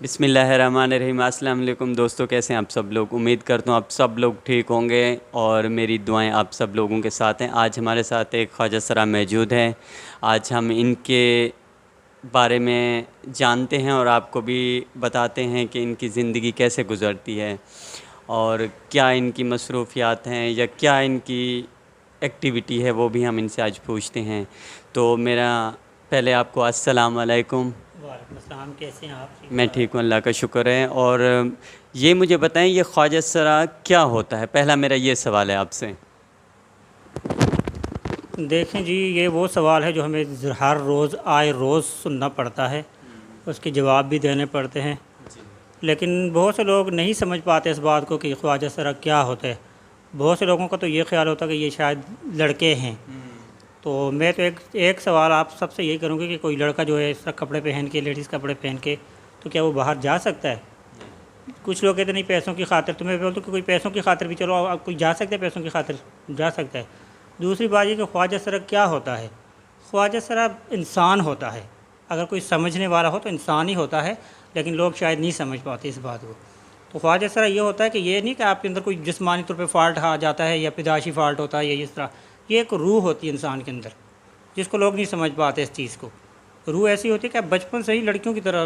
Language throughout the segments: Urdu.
بسم اللہ الرحمن الرحیم۔ السلام علیکم دوستو، کیسے ہیں آپ سب لوگ؟ امید کرتا ہوں آپ سب لوگ ٹھیک ہوں گے اور میری دعائیں آپ سب لوگوں کے ساتھ ہیں۔ آج ہمارے ساتھ ایک خواجہ سرا موجود ہیں۔ آج ہم ان کے بارے میں جانتے ہیں اور آپ کو بھی بتاتے ہیں کہ ان کی زندگی کیسے گزرتی ہے اور کیا ان کی مصروفیات ہیں یا کیا ان کی ایکٹیویٹی ہے، وہ بھی ہم ان سے آج پوچھتے ہیں۔ تو میرا پہلے آپ کو السلام علیکم۔ وعلیکم السلام، کیسے ہیں آپ؟ میں ٹھیک ہوں، اللہ کا شکر ہے۔ اور یہ مجھے بتائیں، یہ خواجہ سرا کیا ہوتا ہے؟ پہلا میرا یہ سوال ہے آپ سے۔ دیکھیں جی، یہ وہ سوال ہے جو ہمیں ہر روز آئے روز سننا پڑتا ہے، اس کے جواب بھی دینے پڑتے ہیں، لیکن بہت سے لوگ نہیں سمجھ پاتے اس بات کو کہ خواجہ سرا کیا ہوتا ہے۔ بہت سے لوگوں کا تو یہ خیال ہوتا ہے کہ یہ شاید لڑکے ہیں۔ تو میں تو ایک سوال آپ سب سے یہی کروں گی کہ کوئی لڑکا جو ہے اس طرح کپڑے پہن کے، لیڈیز کپڑے پہن کے، تو کیا وہ باہر جا سکتا ہے؟ کچھ لوگ کہتے ہیں نہیں پیسوں کی خاطر، تو میں بولتا ہوں کہ کوئی پیسوں کی خاطر بھی چلو آپ کوئی جا سکتے ہیں، پیسوں کی خاطر جا سکتا ہے۔ دوسری بات یہ کہ خواجہ سرا کیا ہوتا ہے؟ خواجہ سرا انسان ہوتا ہے۔ اگر کوئی سمجھنے والا ہو تو انسان ہی ہوتا ہے، لیکن لوگ شاید نہیں سمجھ پاتے اس بات کو۔ تو خواجہ سرا یہ ہوتا ہے کہ یہ نہیں کہ آپ کے اندر کوئی جسمانی طور پہ فالٹ آ جاتا ہے یا پیدائشی فالٹ ہوتا ہے یا اس طرح، یہ ایک روح ہوتی ہے انسان کے اندر، جس کو لوگ نہیں سمجھ پاتے اس چیز کو۔ روح ایسی ہوتی ہے کہ آپ بچپن سے ہی لڑکیوں کی طرح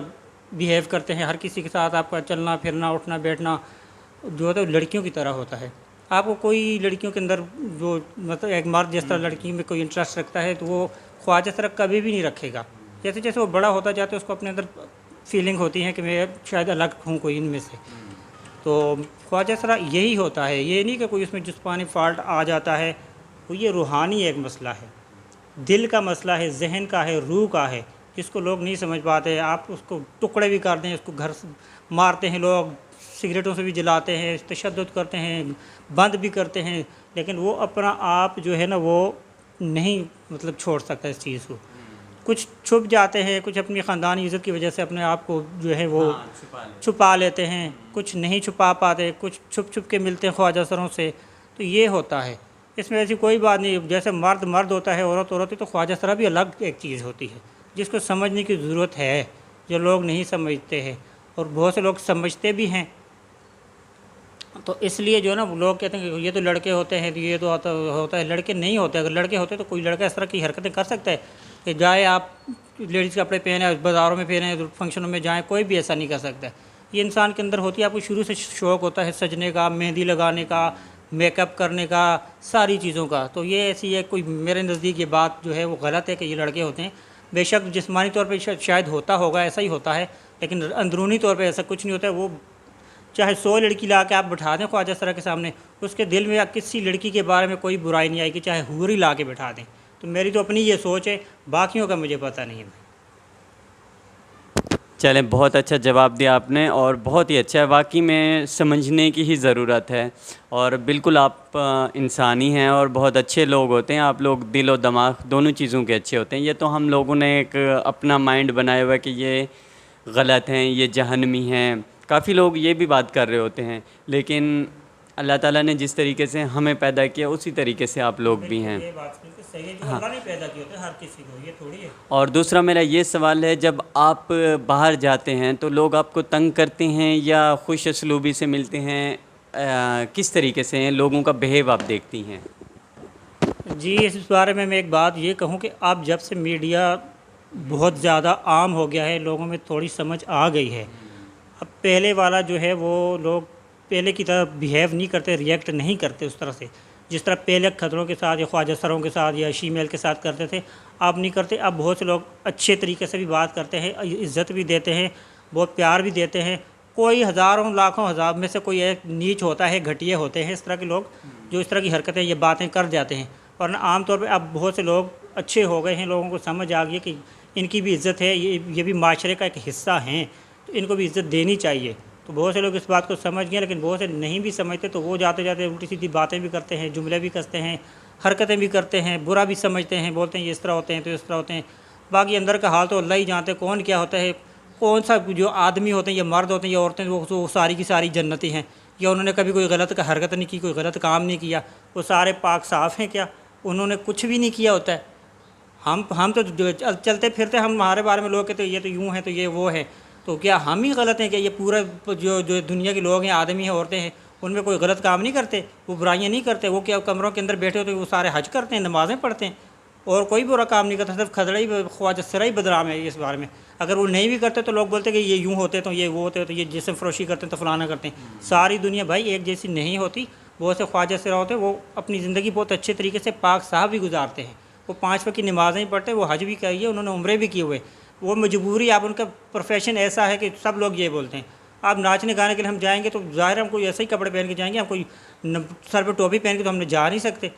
بیہیو کرتے ہیں، ہر کسی کے ساتھ آپ کا چلنا پھرنا اٹھنا بیٹھنا جو ہوتا ہے وہ لڑکیوں کی طرح ہوتا ہے۔ آپ کو کوئی لڑکیوں کے اندر جو مطلب ایک مرد جس طرح لڑکی میں کوئی انٹرسٹ رکھتا ہے تو وہ خواجہ سرا کبھی بھی نہیں رکھے گا۔ جیسے جیسے وہ بڑا ہوتا جاتا ہے اس کو اپنے اندر فیلنگ ہوتی ہے کہ میں شاید الگ ہوں کوئی ان میں سے۔ تو خواجہ سرا یہی ہوتا ہے، یہ نہیں کہ کوئی اس میں جسمانی فالٹ آ جاتا ہے، وہ یہ روحانی ایک مسئلہ ہے، دل کا مسئلہ ہے، ذہن کا ہے، روح کا ہے، جس کو لوگ نہیں سمجھ پاتے۔ آپ اس کو ٹکڑے بھی کر دیں، اس کو گھر سے مارتے ہیں لوگ، سگریٹوں سے بھی جلاتے ہیں، تشدد کرتے ہیں، بند بھی کرتے ہیں، لیکن وہ اپنا آپ جو ہے نا وہ نہیں مطلب چھوڑ سکتا اس چیز کو۔ کچھ چھپ جاتے ہیں، کچھ اپنی خاندانی عزت کی وجہ سے اپنے آپ کو جو ہے وہ چھپا لیتے ہیں، کچھ نہیں چھپا پاتے، کچھ چھپ چھپ کے ملتے ہیں خواجہ سروں سے۔ تو یہ ہوتا ہے، اس میں ایسی کوئی بات نہیں۔ جیسے مرد مرد ہوتا ہے، عورت عورت ہے، تو خواجہ سرا بھی الگ ایک چیز ہوتی ہے جس کو سمجھنے کی ضرورت ہے، جو لوگ نہیں سمجھتے ہیں، اور بہت سے لوگ سمجھتے بھی ہیں۔ تو اس لیے جو ہے نا لوگ کہتے ہیں کہ یہ تو لڑکے ہوتے ہیں، تو یہ تو ہوتا ہے، لڑکے نہیں ہوتے۔ اگر لڑکے ہوتے تو کوئی لڑکا اس طرح کی حرکتیں کر سکتا ہے کہ جائے آپ لیڈیز کپڑے پہنے بازاروں میں پہنے فنکشنوں میں جائیں، کوئی بھی ایسا نہیں کر سکتا۔ یہ انسان کے اندر ہوتی ہے، آپ کو شروع سے شوق ہوتا ہے سجنے کا، مہندی لگانے کا، میک اپ کرنے کا، ساری چیزوں کا۔ تو یہ ایسی ہے، کوئی میرے نزدیک یہ بات جو ہے وہ غلط ہے کہ یہ لڑکے ہوتے ہیں۔ بے شک جسمانی طور پہ شاید ہوتا ہوگا، ایسا ہی ہوتا ہے، لیکن اندرونی طور پہ ایسا کچھ نہیں ہوتا ہے۔ وہ چاہے 100 لڑکی لا کے آپ بٹھا دیں خواجہ سرا کے سامنے، اس کے دل میں کسی لڑکی کے بارے میں کوئی برائی نہیں آئے گی، چاہے حوری لا کے بٹھا دیں۔ تو میری تو اپنی یہ سوچ ہے، باقیوں کا مجھے پتہ نہیں ہے۔ چلیں، بہت اچھا جواب دیا آپ نے اور بہت ہی اچھا ہے۔ واقعی میں سمجھنے کی ہی ضرورت ہے، اور بالکل آپ انسانی ہیں اور بہت اچھے لوگ ہوتے ہیں۔ آپ لوگ دل و دماغ دونوں چیزوں کے اچھے ہوتے ہیں۔ یہ تو ہم لوگوں نے ایک اپنا مائنڈ بنایا ہوا ہے کہ یہ غلط ہیں، یہ جہنمی ہیں۔ کافی لوگ یہ بھی بات کر رہے ہوتے ہیں، لیکن اللہ تعالیٰ نے جس طریقے سے ہمیں پیدا کیا اسی طریقے سے آپ لوگ بھی ہیں۔ بالکل یہ بات بالکل صحیح ہے، جو اللہ نے پیدا کیا ہوتا ہے ہر کسی کو، یہ تھوڑی ہے۔ اور دوسرا میرا یہ سوال ہے، جب آپ باہر جاتے ہیں تو لوگ آپ کو تنگ کرتے ہیں یا خوش اسلوبی سے ملتے ہیں؟ کس طریقے سے ہیں لوگوں کا بیہیو آپ دیکھتی ہیں؟ جی، اس بارے میں ایک بات یہ کہوں کہ اب جب سے میڈیا بہت زیادہ عام ہو گیا ہے، لوگوں میں تھوڑی سمجھ آ گئی ہے۔ اب پہلے والا جو ہے وہ لوگ پہلے کی طرح بیہیو نہیں کرتے، ریئیکٹ نہیں کرتے اس طرح سے، جس طرح پہلے خطروں کے ساتھ یا خواجہ سروں کے ساتھ یا شیمیل کے ساتھ کرتے تھے، اب نہیں کرتے۔ اب بہت سے لوگ اچھے طریقے سے بھی بات کرتے ہیں، عزت بھی دیتے ہیں، بہت پیار بھی دیتے ہیں۔ کوئی ہزاروں لاکھوں ہزار میں سے کوئی ایک نیچ ہوتا ہے، گھٹیے ہوتے ہیں اس طرح کے لوگ جو اس طرح کی حرکتیں یہ باتیں کر جاتے ہیں، ورنہ عام طور پہ اب بہت سے لوگ اچھے ہو گئے ہیں، لوگوں کو سمجھ آ گئی ہے کہ ان کی بھی عزت ہے، یہ بھی معاشرے کا ایک حصہ ہیں، تو ان کو بھی عزت دینی چاہیے۔ تو بہت سے لوگ اس بات کو سمجھ گئے، لیکن بہت سے نہیں بھی سمجھتے، تو وہ جاتے جاتے الٹی سیدھی باتیں بھی کرتے ہیں، جملے بھی کستے ہیں، حرکتیں بھی کرتے ہیں، برا بھی سمجھتے ہیں، بولتے ہیں یہ اس طرح ہوتے ہیں تو اس طرح ہوتے ہیں۔ باقی اندر کا حال تو اللہ ہی جانتے کون کیا ہوتا ہے، کون سا جو آدمی ہوتے ہیں یا مرد ہوتے ہیں یا عورتیں، وہ ساری کی ساری جنتی ہیں، یا انہوں نے کبھی کوئی غلط حرکت نہیں کی، کوئی غلط کام نہیں کیا، وہ سارے پاک صاف ہیں کیا؟ انہوں نے کچھ بھی نہیں کیا ہوتا ہے۔ ہم تو چلتے پھرتے ہمارے بارے میں لوگ کہتے ہیں یہ تو یوں ہے تو یہ وہ ہے، تو کیا ہم ہی غلط ہیں کہ یہ پورا جو دنیا کے لوگ ہیں، آدمی ہیں، عورتیں ہیں، ان میں کوئی غلط کام نہیں کرتے، وہ برائیاں نہیں کرتے؟ وہ کیا کمروں کے اندر بیٹھے ہوتے ہیں، وہ سارے حج کرتے ہیں، نمازیں پڑھتے ہیں اور کوئی برا کام نہیں کرتا، صرف کھدڑا ہی خواجہ سرا ہی بدنام ہے اس بارے میں۔ اگر وہ نہیں بھی کرتے تو لوگ بولتے کہ یہ یوں ہوتے تو یہ وہ ہوتے تو یہ جسم فروشی کرتے تو فلانا کرتے ہیں۔ ساری دنیا بھائی ایک جیسی نہیں ہوتی، بہت سے خواجہ سرا ہوتے ہیں، وہ اپنی زندگی بہت اچھے طریقے سے پاک صاحب بھی گزارتے ہیں، وہ 5 وقت کی نمازیں پڑھتے ہیں، وہ حج بھی کیے، انہوں نے عمرے بھی کیے ہوئے، وہ مجبوری، آپ ان کا پروفیشن ایسا ہے کہ سب لوگ یہ بولتے ہیں۔ آپ ناچنے گانے کے لیے ہم جائیں گے تو ظاہر ہم کوئی ایسے ہی کپڑے پہن کے جائیں گے، ہم کوئی سر پہ ٹوپی پہن کے تو ہم نے جا نہیں سکتے،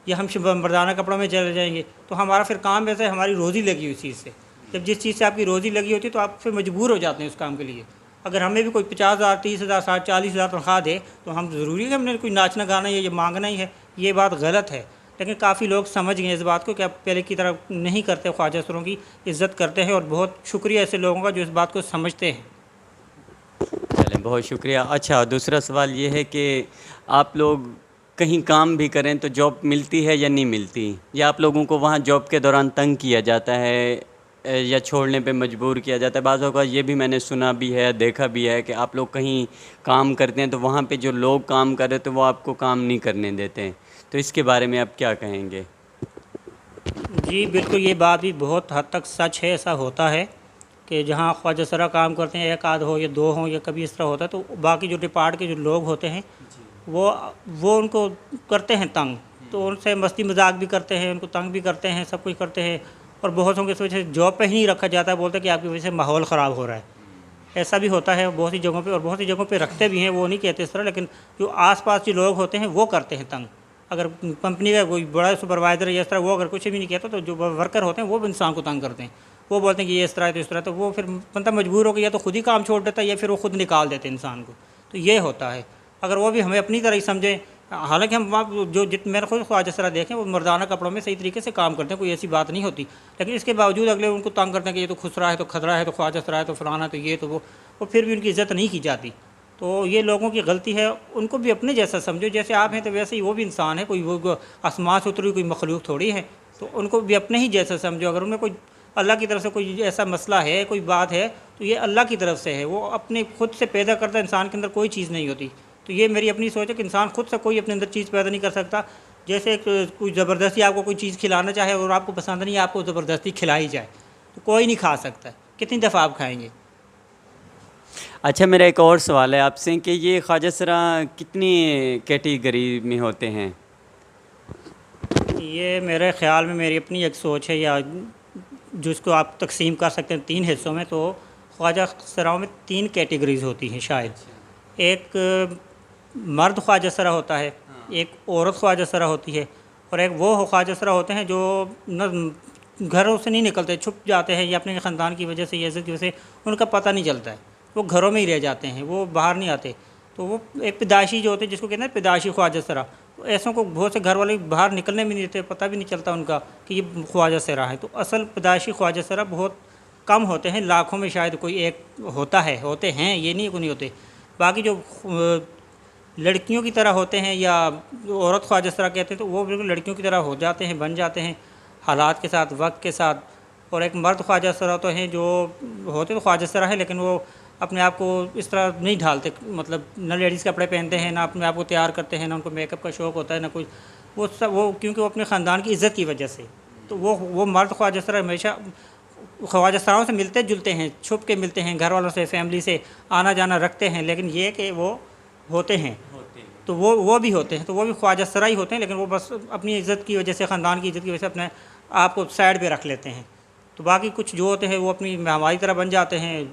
یا ہم مردانہ کپڑوں میں چلے جائیں گے تو ہمارا پھر کام ویسے ہے، ہماری روزی لگی ہوئی چیز سے۔ جب جس چیز سے آپ کی روزی لگی ہوتی ہے تو آپ پھر مجبور ہو جاتے ہیں اس کام کے لیے۔ اگر ہمیں بھی کوئی 50,000 30,000 40,000 تنخواہ دے تو ہم ضروری ہے کہ ہم نے کوئی ناچنا گانا یا یہ مانگنا ہی ہے، یہ بات غلط ہے۔ لیکن کافی لوگ سمجھ گئے اس بات کو کہ آپ پہلے کی طرح نہیں کرتے، خواجہ سروں کی عزت کرتے ہیں، اور بہت شکریہ ایسے لوگوں کا جو اس بات کو سمجھتے ہیں۔ چلیں بہت شکریہ۔ اچھا دوسرا سوال یہ ہے کہ آپ لوگ کہیں کام بھی کریں تو جاب ملتی ہے یا نہیں ملتی، یا آپ لوگوں کو وہاں جاب کے دوران تنگ کیا جاتا ہے یا چھوڑنے پہ مجبور کیا جاتا ہے؟ بعض اوقات یہ بھی میں نے سنا بھی ہے، دیکھا بھی ہے کہ آپ لوگ کہیں کام کرتے ہیں تو وہاں پہ جو لوگ کام کر رہے تو وہ آپ کو کام نہیں کرنے دیتے ہیں، تو اس کے بارے میں آپ کیا کہیں گے؟ جی بالکل، یہ بات بھی بہت حد تک سچ ہے، ایسا ہوتا ہے کہ جہاں خواجہ سرا کام کرتے ہیں، ایک آدھ ہو یا دو ہوں یا کبھی اس طرح ہوتا ہے، تو باقی جو ڈپارٹ کے جو لوگ ہوتے ہیں وہ ان کو کرتے ہیں تنگ، تو ان سے مستی مذاق بھی کرتے ہیں، ان کو تنگ بھی کرتے ہیں، سب کچھ کرتے ہیں، اور بہت سے اس وجہ سے جاب پہ ہی نہیں رکھا جاتا ہے، بولتے ہیں کہ آپ کی وجہ سے ماحول خراب ہو رہا ہے۔ ایسا بھی ہوتا ہے بہت سی جگہوں پہ، اور بہت سی جگہوں پہ رکھتے بھی ہیں، وہ نہیں کہتے اس طرح، لیکن جو آس پاس جو لوگ ہوتے ہیں وہ کرتے ہیں تنگ۔ اگر کمپنی کا کوئی بڑا سپروائزر یا اس طرح وہ اگر کچھ بھی نہیں کہتا تو جو ورکر ہوتے ہیں وہ بھی انسان کو تنگ کرتے ہیں، وہ بولتے ہیں کہ یہ اس طرح ہے تو اس طرح، تو وہ پھر بندہ مجبور ہو گیا یا تو خود ہی کام چھوڑ دیتا ہے یا پھر وہ خود نکال دیتے ہیں انسان کو، تو یہ ہوتا ہے۔ اگر وہ بھی ہمیں اپنی طرح ہی سمجھیں، حالانکہ ہم وہاں جو میں نے خود خواجہ سرا دیکھیں وہ مردانہ کپڑوں میں صحیح طریقے سے کام کرتے ہیں، کوئی ایسی بات نہیں ہوتی، لیکن اس کے باوجود اگلے ان کو تنگ کرتے ہیں کہ یہ تو خسرا ہے تو کھدرا ہے تو خواجہ سرا ہے تو فلانا تو یہ تو وہ پھر بھی ان کی عزت نہیں کی جاتی۔ تو یہ لوگوں کی غلطی ہے، ان کو بھی اپنے جیسا سمجھو، جیسے آپ ہیں تو ویسے ہی وہ بھی انسان ہے، کوئی وہ آسمان سے اتری کوئی مخلوق تھوڑی ہے، تو ان کو بھی اپنے ہی جیسا سمجھو۔ اگر ان میں کوئی اللہ کی طرف سے کوئی ایسا مسئلہ ہے، کوئی بات ہے، تو یہ اللہ کی طرف سے ہے، وہ اپنے خود سے پیدا کرتا انسان کے اندر کوئی چیز نہیں ہوتی۔ تو یہ میری اپنی سوچ ہے کہ انسان خود سے کوئی اپنے اندر چیز پیدا نہیں کر سکتا۔ جیسے کوئی زبردستی آپ کو کوئی چیز کھلانا چاہے اور آپ کو پسند نہیں، آپ کو زبردستی کھلائی جائے تو کوئی نہیں کھا سکتا، کتنی دفعہ آپ کھائیں گے؟ اچھا میرا ایک اور سوال ہے آپ سے کہ یہ خواجہ سرا کتنی کیٹیگری میں ہوتے ہیں؟ یہ میرے خیال میں میری اپنی ایک سوچ ہے، یا جس کو آپ تقسیم کر سکتے ہیں 3 حصوں میں، تو خواجہ سراؤں میں 3 کیٹیگریز ہوتی ہیں شاید۔ ایک مرد خواجہ سرا ہوتا ہے، ایک عورت خواجہ سرا ہوتی ہے، اور ایک وہ خواجہ سرا ہوتے ہیں جو نہ گھروں سے نہیں نکلتے، چھپ جاتے ہیں، یا اپنے خاندان کی وجہ سے یا عزت کی وجہ سے ان کا پتہ نہیں چلتا ہے، وہ گھروں میں ہی رہ جاتے ہیں، وہ باہر نہیں آتے۔ تو وہ ایک پیدائشی جو ہوتے ہیں، جس کو کہتے ہیں پیدائشی خواجہ سرا، ایسوں کو بہت سے گھر والے باہر نکلنے بھی نہیں دیتے، پتہ بھی نہیں چلتا ان کا کہ یہ خواجہ سرا ہے۔ تو اصل پیدائشی خواجہ سرا بہت کم ہوتے ہیں، لاکھوں میں شاید کوئی ایک ہوتا ہے، ہوتے ہیں، یہ نہیں کہ نہیں ہوتے۔ باقی جو لڑکیوں کی طرح ہوتے ہیں یا عورت خواجہ سرا کہتے ہیں، تو وہ بالکل لڑکیوں کی طرح ہو جاتے ہیں، بن جاتے ہیں حالات کے ساتھ، وقت کے ساتھ۔ اور ایک مرد خواجہ سرا تو ہیں جو ہوتے تو خواجہ سرا ہے، لیکن وہ اپنے آپ کو اس طرح نہیں ڈھالتے، مطلب نہ لیڈیز کپڑے پہنتے ہیں، نہ اپنے آپ کو تیار کرتے ہیں، نہ ان کو میک اپ کا شوق ہوتا ہے، نہ کچھ، وہ کیونکہ وہ اپنے خاندان کی عزت کی وجہ سے۔ تو وہ مرد خواجہ سرا ہمیشہ خواجہ سراؤں سے ملتے جلتے ہیں، چھپ کے ملتے ہیں، گھر والوں سے، فیملی سے آنا جانا رکھتے ہیں، لیکن یہ کہ وہ ہوتے ہیں، تو وہ بھی ہوتے ہیں، تو وہ بھی خواجہ سرا ہی ہوتے ہیں، لیکن وہ بس اپنی عزت کی وجہ سے، خاندان کی عزت کی وجہ سے اپنے آپ کو سائڈ پہ رکھ لیتے ہیں۔ تو باقی کچھ جو ہوتے ہیں وہ اپنی ہماری طرح بن جاتے ہیں،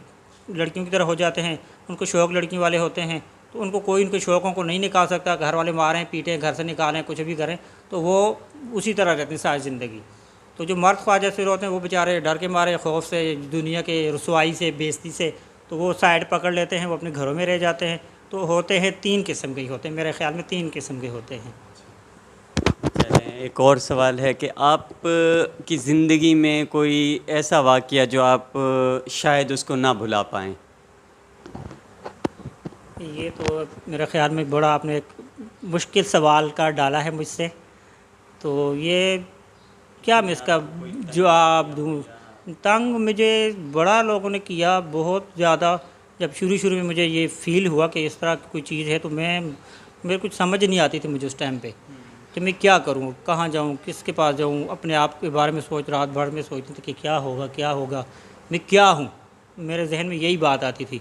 لڑکیوں کی طرح ہو جاتے ہیں، ان کو شوق لڑکیوں والے ہوتے ہیں، تو ان کو کوئی ان کے شوقوں کو نہیں نکال سکتا، گھر والے ماریں پیٹیں، گھر سے نکالیں، کچھ بھی کریں، تو وہ اسی طرح رہتے ہیں ساری زندگی۔ تو جو مرد خواجہ سرا ہوتے ہیں وہ بیچارے ڈر کے مارے، خوف سے، دنیا کے رسوائی سے، بے عزتی سے، تو وہ سائڈ پکڑ لیتے ہیں، وہ اپنے گھروں میں رہ جاتے ہیں۔ تو ہوتے ہیں 3 قسم کے ہوتے ہیں، میرے خیال میں 3 قسم کے ہوتے ہیں۔ چلیں ایک اور سوال ہے کہ آپ کی زندگی میں کوئی ایسا واقعہ جو آپ شاید اس کو نہ بھلا پائیں؟ یہ تو میرے خیال میں بڑا آپ نے ایک مشکل سوال کا ڈالا ہے مجھ سے، تو یہ کیا میں اس کا جواب دوں؟ تنگ مجھے بڑا لوگوں نے کیا بہت زیادہ. جب شروع میں مجھے یہ فیل ہوا کہ اس طرح کی کوئی چیز ہے تو میرے کچھ سمجھ نہیں آتی تھی مجھے اس ٹائم پہ کہ میں کیا کروں، کہاں جاؤں، کس کے پاس جاؤں. اپنے آپ کے بارے میں رات بھر میں سوچتی تھی کہ کیا ہوگا میں کیا ہوں. میرے ذہن میں یہی بات آتی تھی.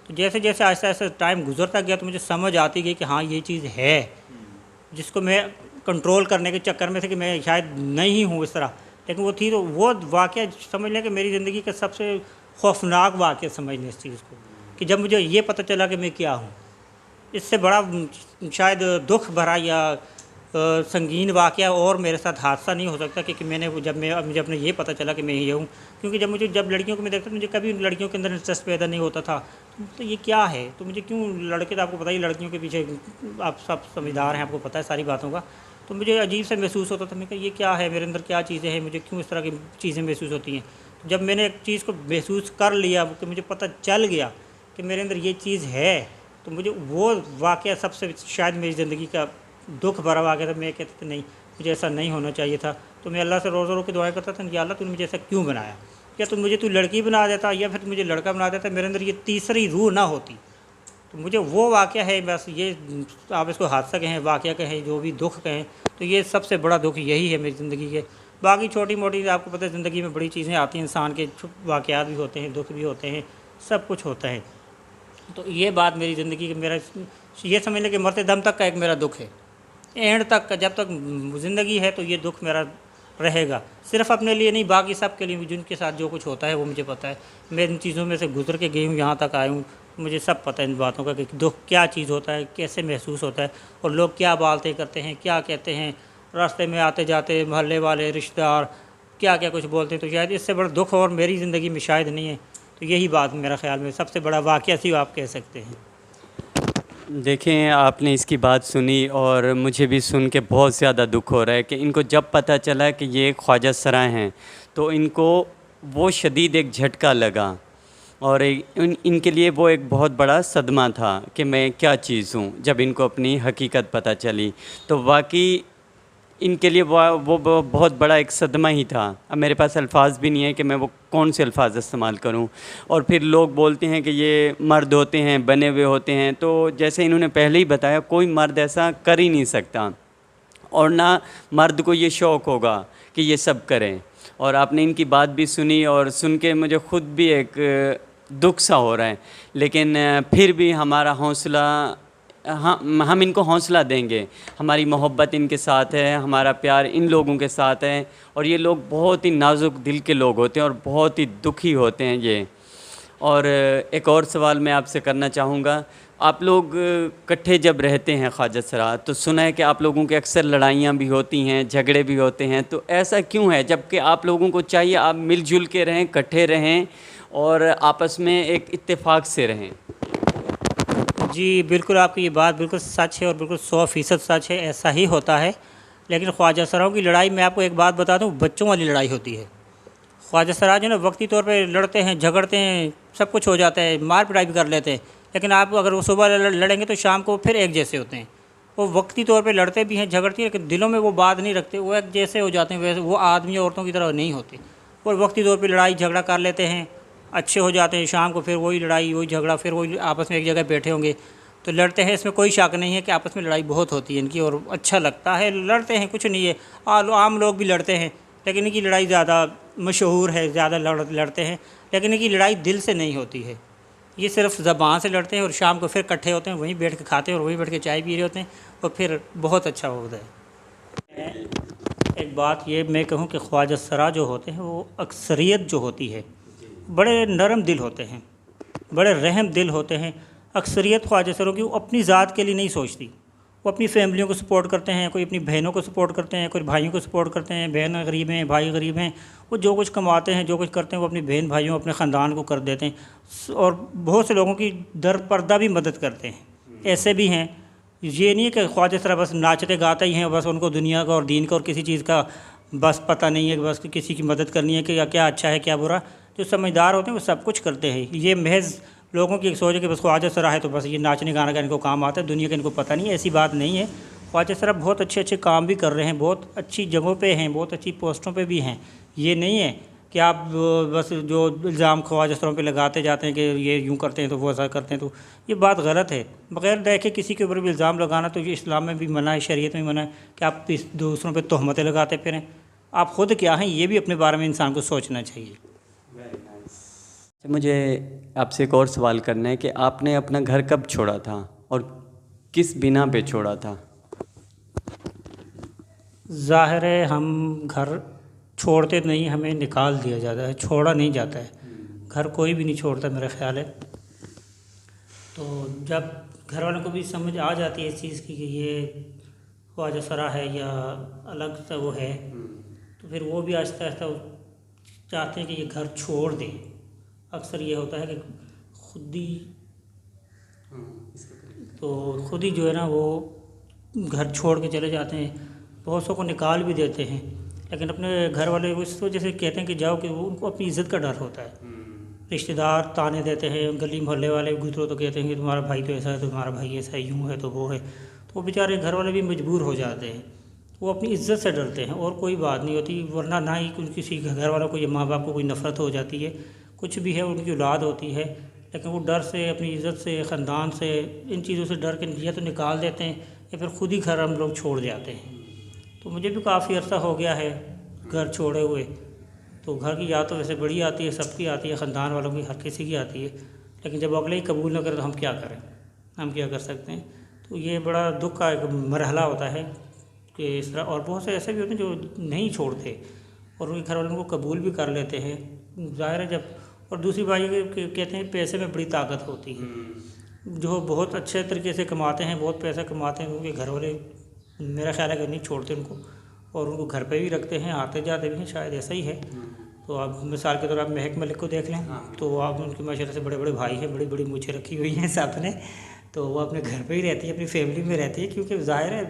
تو جیسے جیسے آہستہ آہستہ ٹائم گزرتا گیا تو مجھے سمجھ آتی گئی کہ ہاں یہ چیز ہے جس کو میں کنٹرول کرنے کے چکر میں تھے کہ میں شاید نہیں ہوں اس طرح. لیکن وہ تھی تو وہ واقعہ سمجھ لیں کہ میری زندگی کا سب سے خوفناک واقعہ سمجھ لیں اس چیز کو، کہ جب مجھے یہ پتہ چلا کہ میں کیا ہوں. اس سے بڑا شاید دکھ بھرا یا سنگین واقعہ اور میرے ساتھ حادثہ نہیں ہو سکتا کہ مجھے اپنے یہ پتہ چلا کہ میں یہ ہوں. کیونکہ جب لڑکیوں کو میں دیکھتا مجھے کبھی لڑکیوں کے اندر انٹرسٹ پیدا نہیں ہوتا تھا. تو یہ کیا ہے، تو مجھے کیوں لڑکے، تو آپ کو پتہ ہی لڑکیوں کے پیچھے آپ سب سمجھدار ہیں، آپ کو پتہ ہے ساری باتوں کا. تو مجھے عجیب سے محسوس ہوتا تھا، میں کہ یہ کیا ہے، میرے اندر کیا چیزیں ہیں، مجھے کیوں اس طرح کی چیزیں محسوس ہوتی ہیں. جب میں نے ایک چیز کو محسوس کر لیا کہ مجھے پتہ چل گیا کہ میرے اندر یہ چیز ہے، تو مجھے وہ واقعہ سب سے شاید میری زندگی کا دکھ بھرا واقعہ تھا. میں کہتا تھا نہیں، مجھے ایسا نہیں ہونا چاہیے تھا. تو میں اللہ سے روز رو کے دعائیں کرتا تھا، یا اللہ تو نے مجھے ایسا کیوں بنایا، کیا تو لڑکی بنا دیتا یا پھر مجھے لڑکا بنا دیتا، میرے اندر یہ تیسری روح نہ ہوتی. تو مجھے وہ واقعہ ہے، بس یہ آپ اس کو حادثہ کہیں، واقعہ کہیں، جو بھی دکھ کہیں، تو یہ سب سے بڑا دکھ یہی ہے میری زندگی کے. باقی چھوٹی موٹی آپ کو پتہ ہے زندگی میں بڑی چیزیں آتی ہیں، انسان کے واقعات بھی ہوتے ہیں، دکھ بھی ہوتے ہیں، سب کچھ ہوتا ہے. تو یہ بات میری زندگی کے میرا یہ سمجھ لیں کہ مرتے دم تک کا ایک میرا دکھ ہے، اینڈ تک کا. جب تک زندگی ہے تو یہ دکھ میرا رہے گا، صرف اپنے لیے نہیں، باقی سب کے لیے بھی. جن کے ساتھ جو کچھ ہوتا ہے وہ مجھے پتہ ہے. میں ان چیزوں میں سے گزر کے گئی ہوں، یہاں تک آئی ہوں، مجھے سب پتہ ہے ان باتوں کا کہ دکھ کیا چیز ہوتا ہے، کیسے محسوس ہوتا ہے، اور لوگ کیا باتیں کرتے ہیں، کیا کہتے ہیں، راستے میں آتے جاتے محلے والے رشتہ دار کیا کچھ بولتے ہیں. تو شاید اس سے بڑا دکھ اور میری زندگی میں شاید نہیں ہے. تو یہی بات میرا خیال میں سب سے بڑا واقعہ سی آپ کہہ سکتے ہیں. دیکھیں، آپ نے اس کی بات سنی اور مجھے بھی سن کے بہت زیادہ دکھ ہو رہا ہے کہ ان کو جب پتہ چلا کہ یہ خواجہ سرا ہیں تو ان کو وہ شدید ایک جھٹکا لگا، اور ان کے لیے وہ ایک بہت بڑا صدمہ تھا کہ میں کیا چیز ہوں. جب ان کو اپنی حقیقت پتہ چلی تو واقعی ان کے لیے وہ بہت بڑا ایک صدمہ ہی تھا. اب میرے پاس الفاظ بھی نہیں ہے کہ میں وہ کون سے الفاظ استعمال کروں. اور پھر لوگ بولتے ہیں کہ یہ مرد ہوتے ہیں، بنے ہوئے ہوتے ہیں. تو جیسے انہوں نے پہلے ہی بتایا، کوئی مرد ایسا کر ہی نہیں سکتا، اور نہ مرد کو یہ شوق ہوگا کہ یہ سب کریں. اور آپ نے ان کی بات بھی سنی اور سن کے مجھے خود بھی ایک دکھ سا ہو رہا ہے. لیکن پھر بھی ہمارا حوصلہ، ہم ان کو حوصلہ دیں گے. ہماری محبت ان کے ساتھ ہے، ہمارا پیار ان لوگوں کے ساتھ ہے. اور یہ لوگ بہت ہی نازک دل کے لوگ ہوتے ہیں اور بہت ہی دکھی ہوتے ہیں یہ. اور ایک اور سوال میں آپ سے کرنا چاہوں گا. آپ لوگ کٹھے جب رہتے ہیں خواجہ سرا، تو سنا ہے کہ آپ لوگوں کے اکثر لڑائیاں بھی ہوتی ہیں، جھگڑے بھی ہوتے ہیں. تو ایسا کیوں ہے جب کہ آپ لوگوں کو چاہیے آپ مل جل کے رہیں، کٹھے رہیں اور آپس میں ایک اتفاق سے رہیں؟ جی بالکل، آپ کی یہ بات بالکل سچ ہے اور بالکل 100% سچ ہے، ایسا ہی ہوتا ہے. لیکن خواجہ سراؤں کی لڑائی میں آپ کو ایک بات بتا دوں، بچوں والی لڑائی ہوتی ہے. خواجہ سرا جو نا وقتی طور پہ لڑتے ہیں، جھگڑتے ہیں، سب کچھ ہو جاتا ہے، مار پٹائی بھی کر لیتے ہیں. لیکن آپ اگر وہ صبح لڑیں گے تو شام کو پھر ایک جیسے ہوتے ہیں. وہ وقتی طور پہ لڑتے بھی ہیں، جھگڑتے ہیں، لیکن دلوں میں وہ بات نہیں رکھتے، وہ ایک جیسے ہو جاتے ہیں. ویسے وہ آدمی عورتوں کی طرح نہیں ہوتے. اور وقتی طور پہ لڑائی جھگڑا کر لیتے ہیں، اچھے ہو جاتے ہیں، شام کو پھر وہی لڑائی، وہی جھگڑا، پھر وہی آپس میں ایک جگہ بیٹھے ہوں گے تو لڑتے ہیں. اس میں کوئی شک نہیں ہے کہ آپس میں لڑائی بہت ہوتی ہے ان کی، اور اچھا لگتا ہے، لڑتے ہیں، کچھ نہیں ہے. عام لوگ بھی لڑتے ہیں، لیکن ان کی لڑائی زیادہ مشہور ہے، زیادہ لڑتے ہیں. لیکن ان کی لڑائی دل سے نہیں ہوتی ہے. یہ صرف زبان سے لڑتے ہیں اور شام کو پھر اکٹھے ہوتے ہیں، وہیں بیٹھ کے کھاتے ہیں اور وہیں بیٹھ کے چائے پی رہے ہوتے ہیں، اور پھر بہت اچھا ہوتا ہے. ایک بات یہ میں کہوں کہ خواجہ سرا جو ہوتے ہیں وہ اکثریت جو ہوتی ہے بڑے نرم دل ہوتے ہیں، بڑے رحم دل ہوتے ہیں. اکثریت خواجہ سروں کی وہ اپنی ذات کے لیے نہیں سوچتی، وہ اپنی فیملیوں کو سپورٹ کرتے ہیں. کوئی اپنی بہنوں کو سپورٹ کرتے ہیں، کوئی بھائیوں کو سپورٹ کرتے ہیں. بہن غریب ہیں، بھائی غریب ہیں، وہ جو کچھ کماتے ہیں، جو کچھ کرتے ہیں، وہ اپنی بہن بھائیوں، اپنے خاندان کو کر دیتے ہیں. اور بہت سے لوگوں کی در پردہ بھی مدد کرتے ہیں. ایسے بھی ہیں. یہ نہیں ہے کہ خواجہ سرا بس ناچتے گاتے ہی ہیں، بس ان کو دنیا کا اور دین کا اور کسی چیز کا بس پتہ نہیں ہے کہ بس کسی کی مدد کرنی ہے کہ کیا اچھا ہے کیا برا. جو سمجھدار ہوتے ہیں وہ سب کچھ کرتے ہیں. یہ محض لوگوں کی ایک سوچ ہے کہ بس خواجہ سرا ہے تو بس یہ ناچنے گانا کا ان کو کام آتا ہے، دنیا کا ان کو پتہ نہیں ہے. ایسی بات نہیں ہے. خواجہ سرا بہت اچھے کام بھی کر رہے ہیں، بہت اچھی جگہوں پہ ہیں، بہت اچھی پوسٹوں پہ بھی ہیں. یہ نہیں ہے کہ آپ بس جو الزام خواجہ سروں پہ لگاتے جاتے ہیں کہ یہ یوں کرتے ہیں تو وہ ایسا کرتے ہیں، تو یہ بات غلط ہے۔ بغیر دیکھے کسی کے اوپر بھی الزام لگانا تو یہ اسلام میں بھی منع ہے، شریعت میں منع ہے کہ آپ دوسروں پہ تہمتیں لگاتے پھریں۔ آپ خود کیا ہیں یہ بھی اپنے بارے میں انسان کو سوچنا چاہیے۔ مجھے آپ سے ایک اور سوال کرنا ہے کہ آپ نے اپنا گھر کب چھوڑا تھا اور کس بنا پہ چھوڑا تھا؟ ظاہر ہے ہم گھر چھوڑتے نہیں، ہمیں نکال دیا جاتا ہے، چھوڑا نہیں جاتا ہے۔ گھر کوئی بھی نہیں چھوڑتا میرا خیال ہے۔ تو جب گھر والوں کو بھی سمجھ آ جاتی ہے اس چیز کی کہ یہ خواجہ سرا ہے یا الگ سا وہ ہے، تو پھر وہ بھی آہستہ آہستہ چاہتے ہیں کہ یہ گھر چھوڑ دیں۔ اکثر یہ ہوتا ہے کہ خود ہی جو ہے نا وہ گھر چھوڑ کے چلے جاتے ہیں، بہت سو کو نکال بھی دیتے ہیں، لیکن اپنے گھر والے اس وجہ سے کہتے ہیں کہ جاؤ، کہ وہ ان کو اپنی عزت کا ڈر ہوتا ہے۔ رشتہ دار تانے دیتے ہیں، گلی محلے والے گزرو تو کہتے ہیں کہ تمہارا بھائی تو ایسا ہے، تمہارا بھائی ایسا ہے، یوں ہے تو وہ ہے، تو وہ بیچارے گھر والے بھی مجبور ہو جاتے ہیں۔ وہ اپنی عزت سے ڈرتے ہیں اور کوئی بات نہیں ہوتی، ورنہ نہ ہی کسی گھر والوں کو یا ماں باپ کو کوئی نفرت ہو جاتی ہے، کچھ بھی ہے، ان کی اولاد ہوتی ہے، لیکن وہ ڈر سے، اپنی عزت سے، خاندان سے، ان چیزوں سے ڈر کے یا تو نکال دیتے ہیں یا پھر خود ہی گھر ہم لوگ چھوڑ جاتے ہیں۔ تو مجھے بھی کافی عرصہ ہو گیا ہے گھر چھوڑے ہوئے۔ تو گھر کی یاد تو ویسے بڑی آتی ہے، سب کی آتی ہے، خاندان والوں کی، ہر کسی کی آتی ہے، لیکن جب اگلے ہی قبول نہ کرے تو ہم کیا کریں، ہم کیا کر سکتے ہیں؟ تو یہ بڑا دکھ کا ایک مرحلہ ہوتا ہے کہ اس طرح، اور بہت سے ایسے بھی ہوتے ہیں جو نہیں چھوڑتے اور ان کے گھر والوں کو قبول بھی کر لیتے ہیں۔ ظاہر ہے جب، اور دوسری بات یہ کہ کہتے ہیں پیسے میں بڑی طاقت ہوتی ہے، جو بہت اچھے طریقے سے کماتے ہیں، بہت پیسہ کماتے ہیں، ان کے گھر والے میرا خیال ہے کہ نہیں چھوڑتے ان کو، اور ان کو گھر پہ بھی رکھتے ہیں، آتے جاتے بھی ہیں، شاید ایسا ہی ہے۔ تو آپ مثال کے طور پر آپ مہک ملک کو دیکھ لیں، تو آپ ان کی ماشاءاللہ سے بڑے بڑے بھائی ہیں، بڑی بڑی مونچھیں رکھی ہوئی ہیں ساتھ نے، تو وہ اپنے گھر پہ ہی رہتی ہے، اپنی فیملی میں رہتی ہے، کیونکہ ظاہر ہے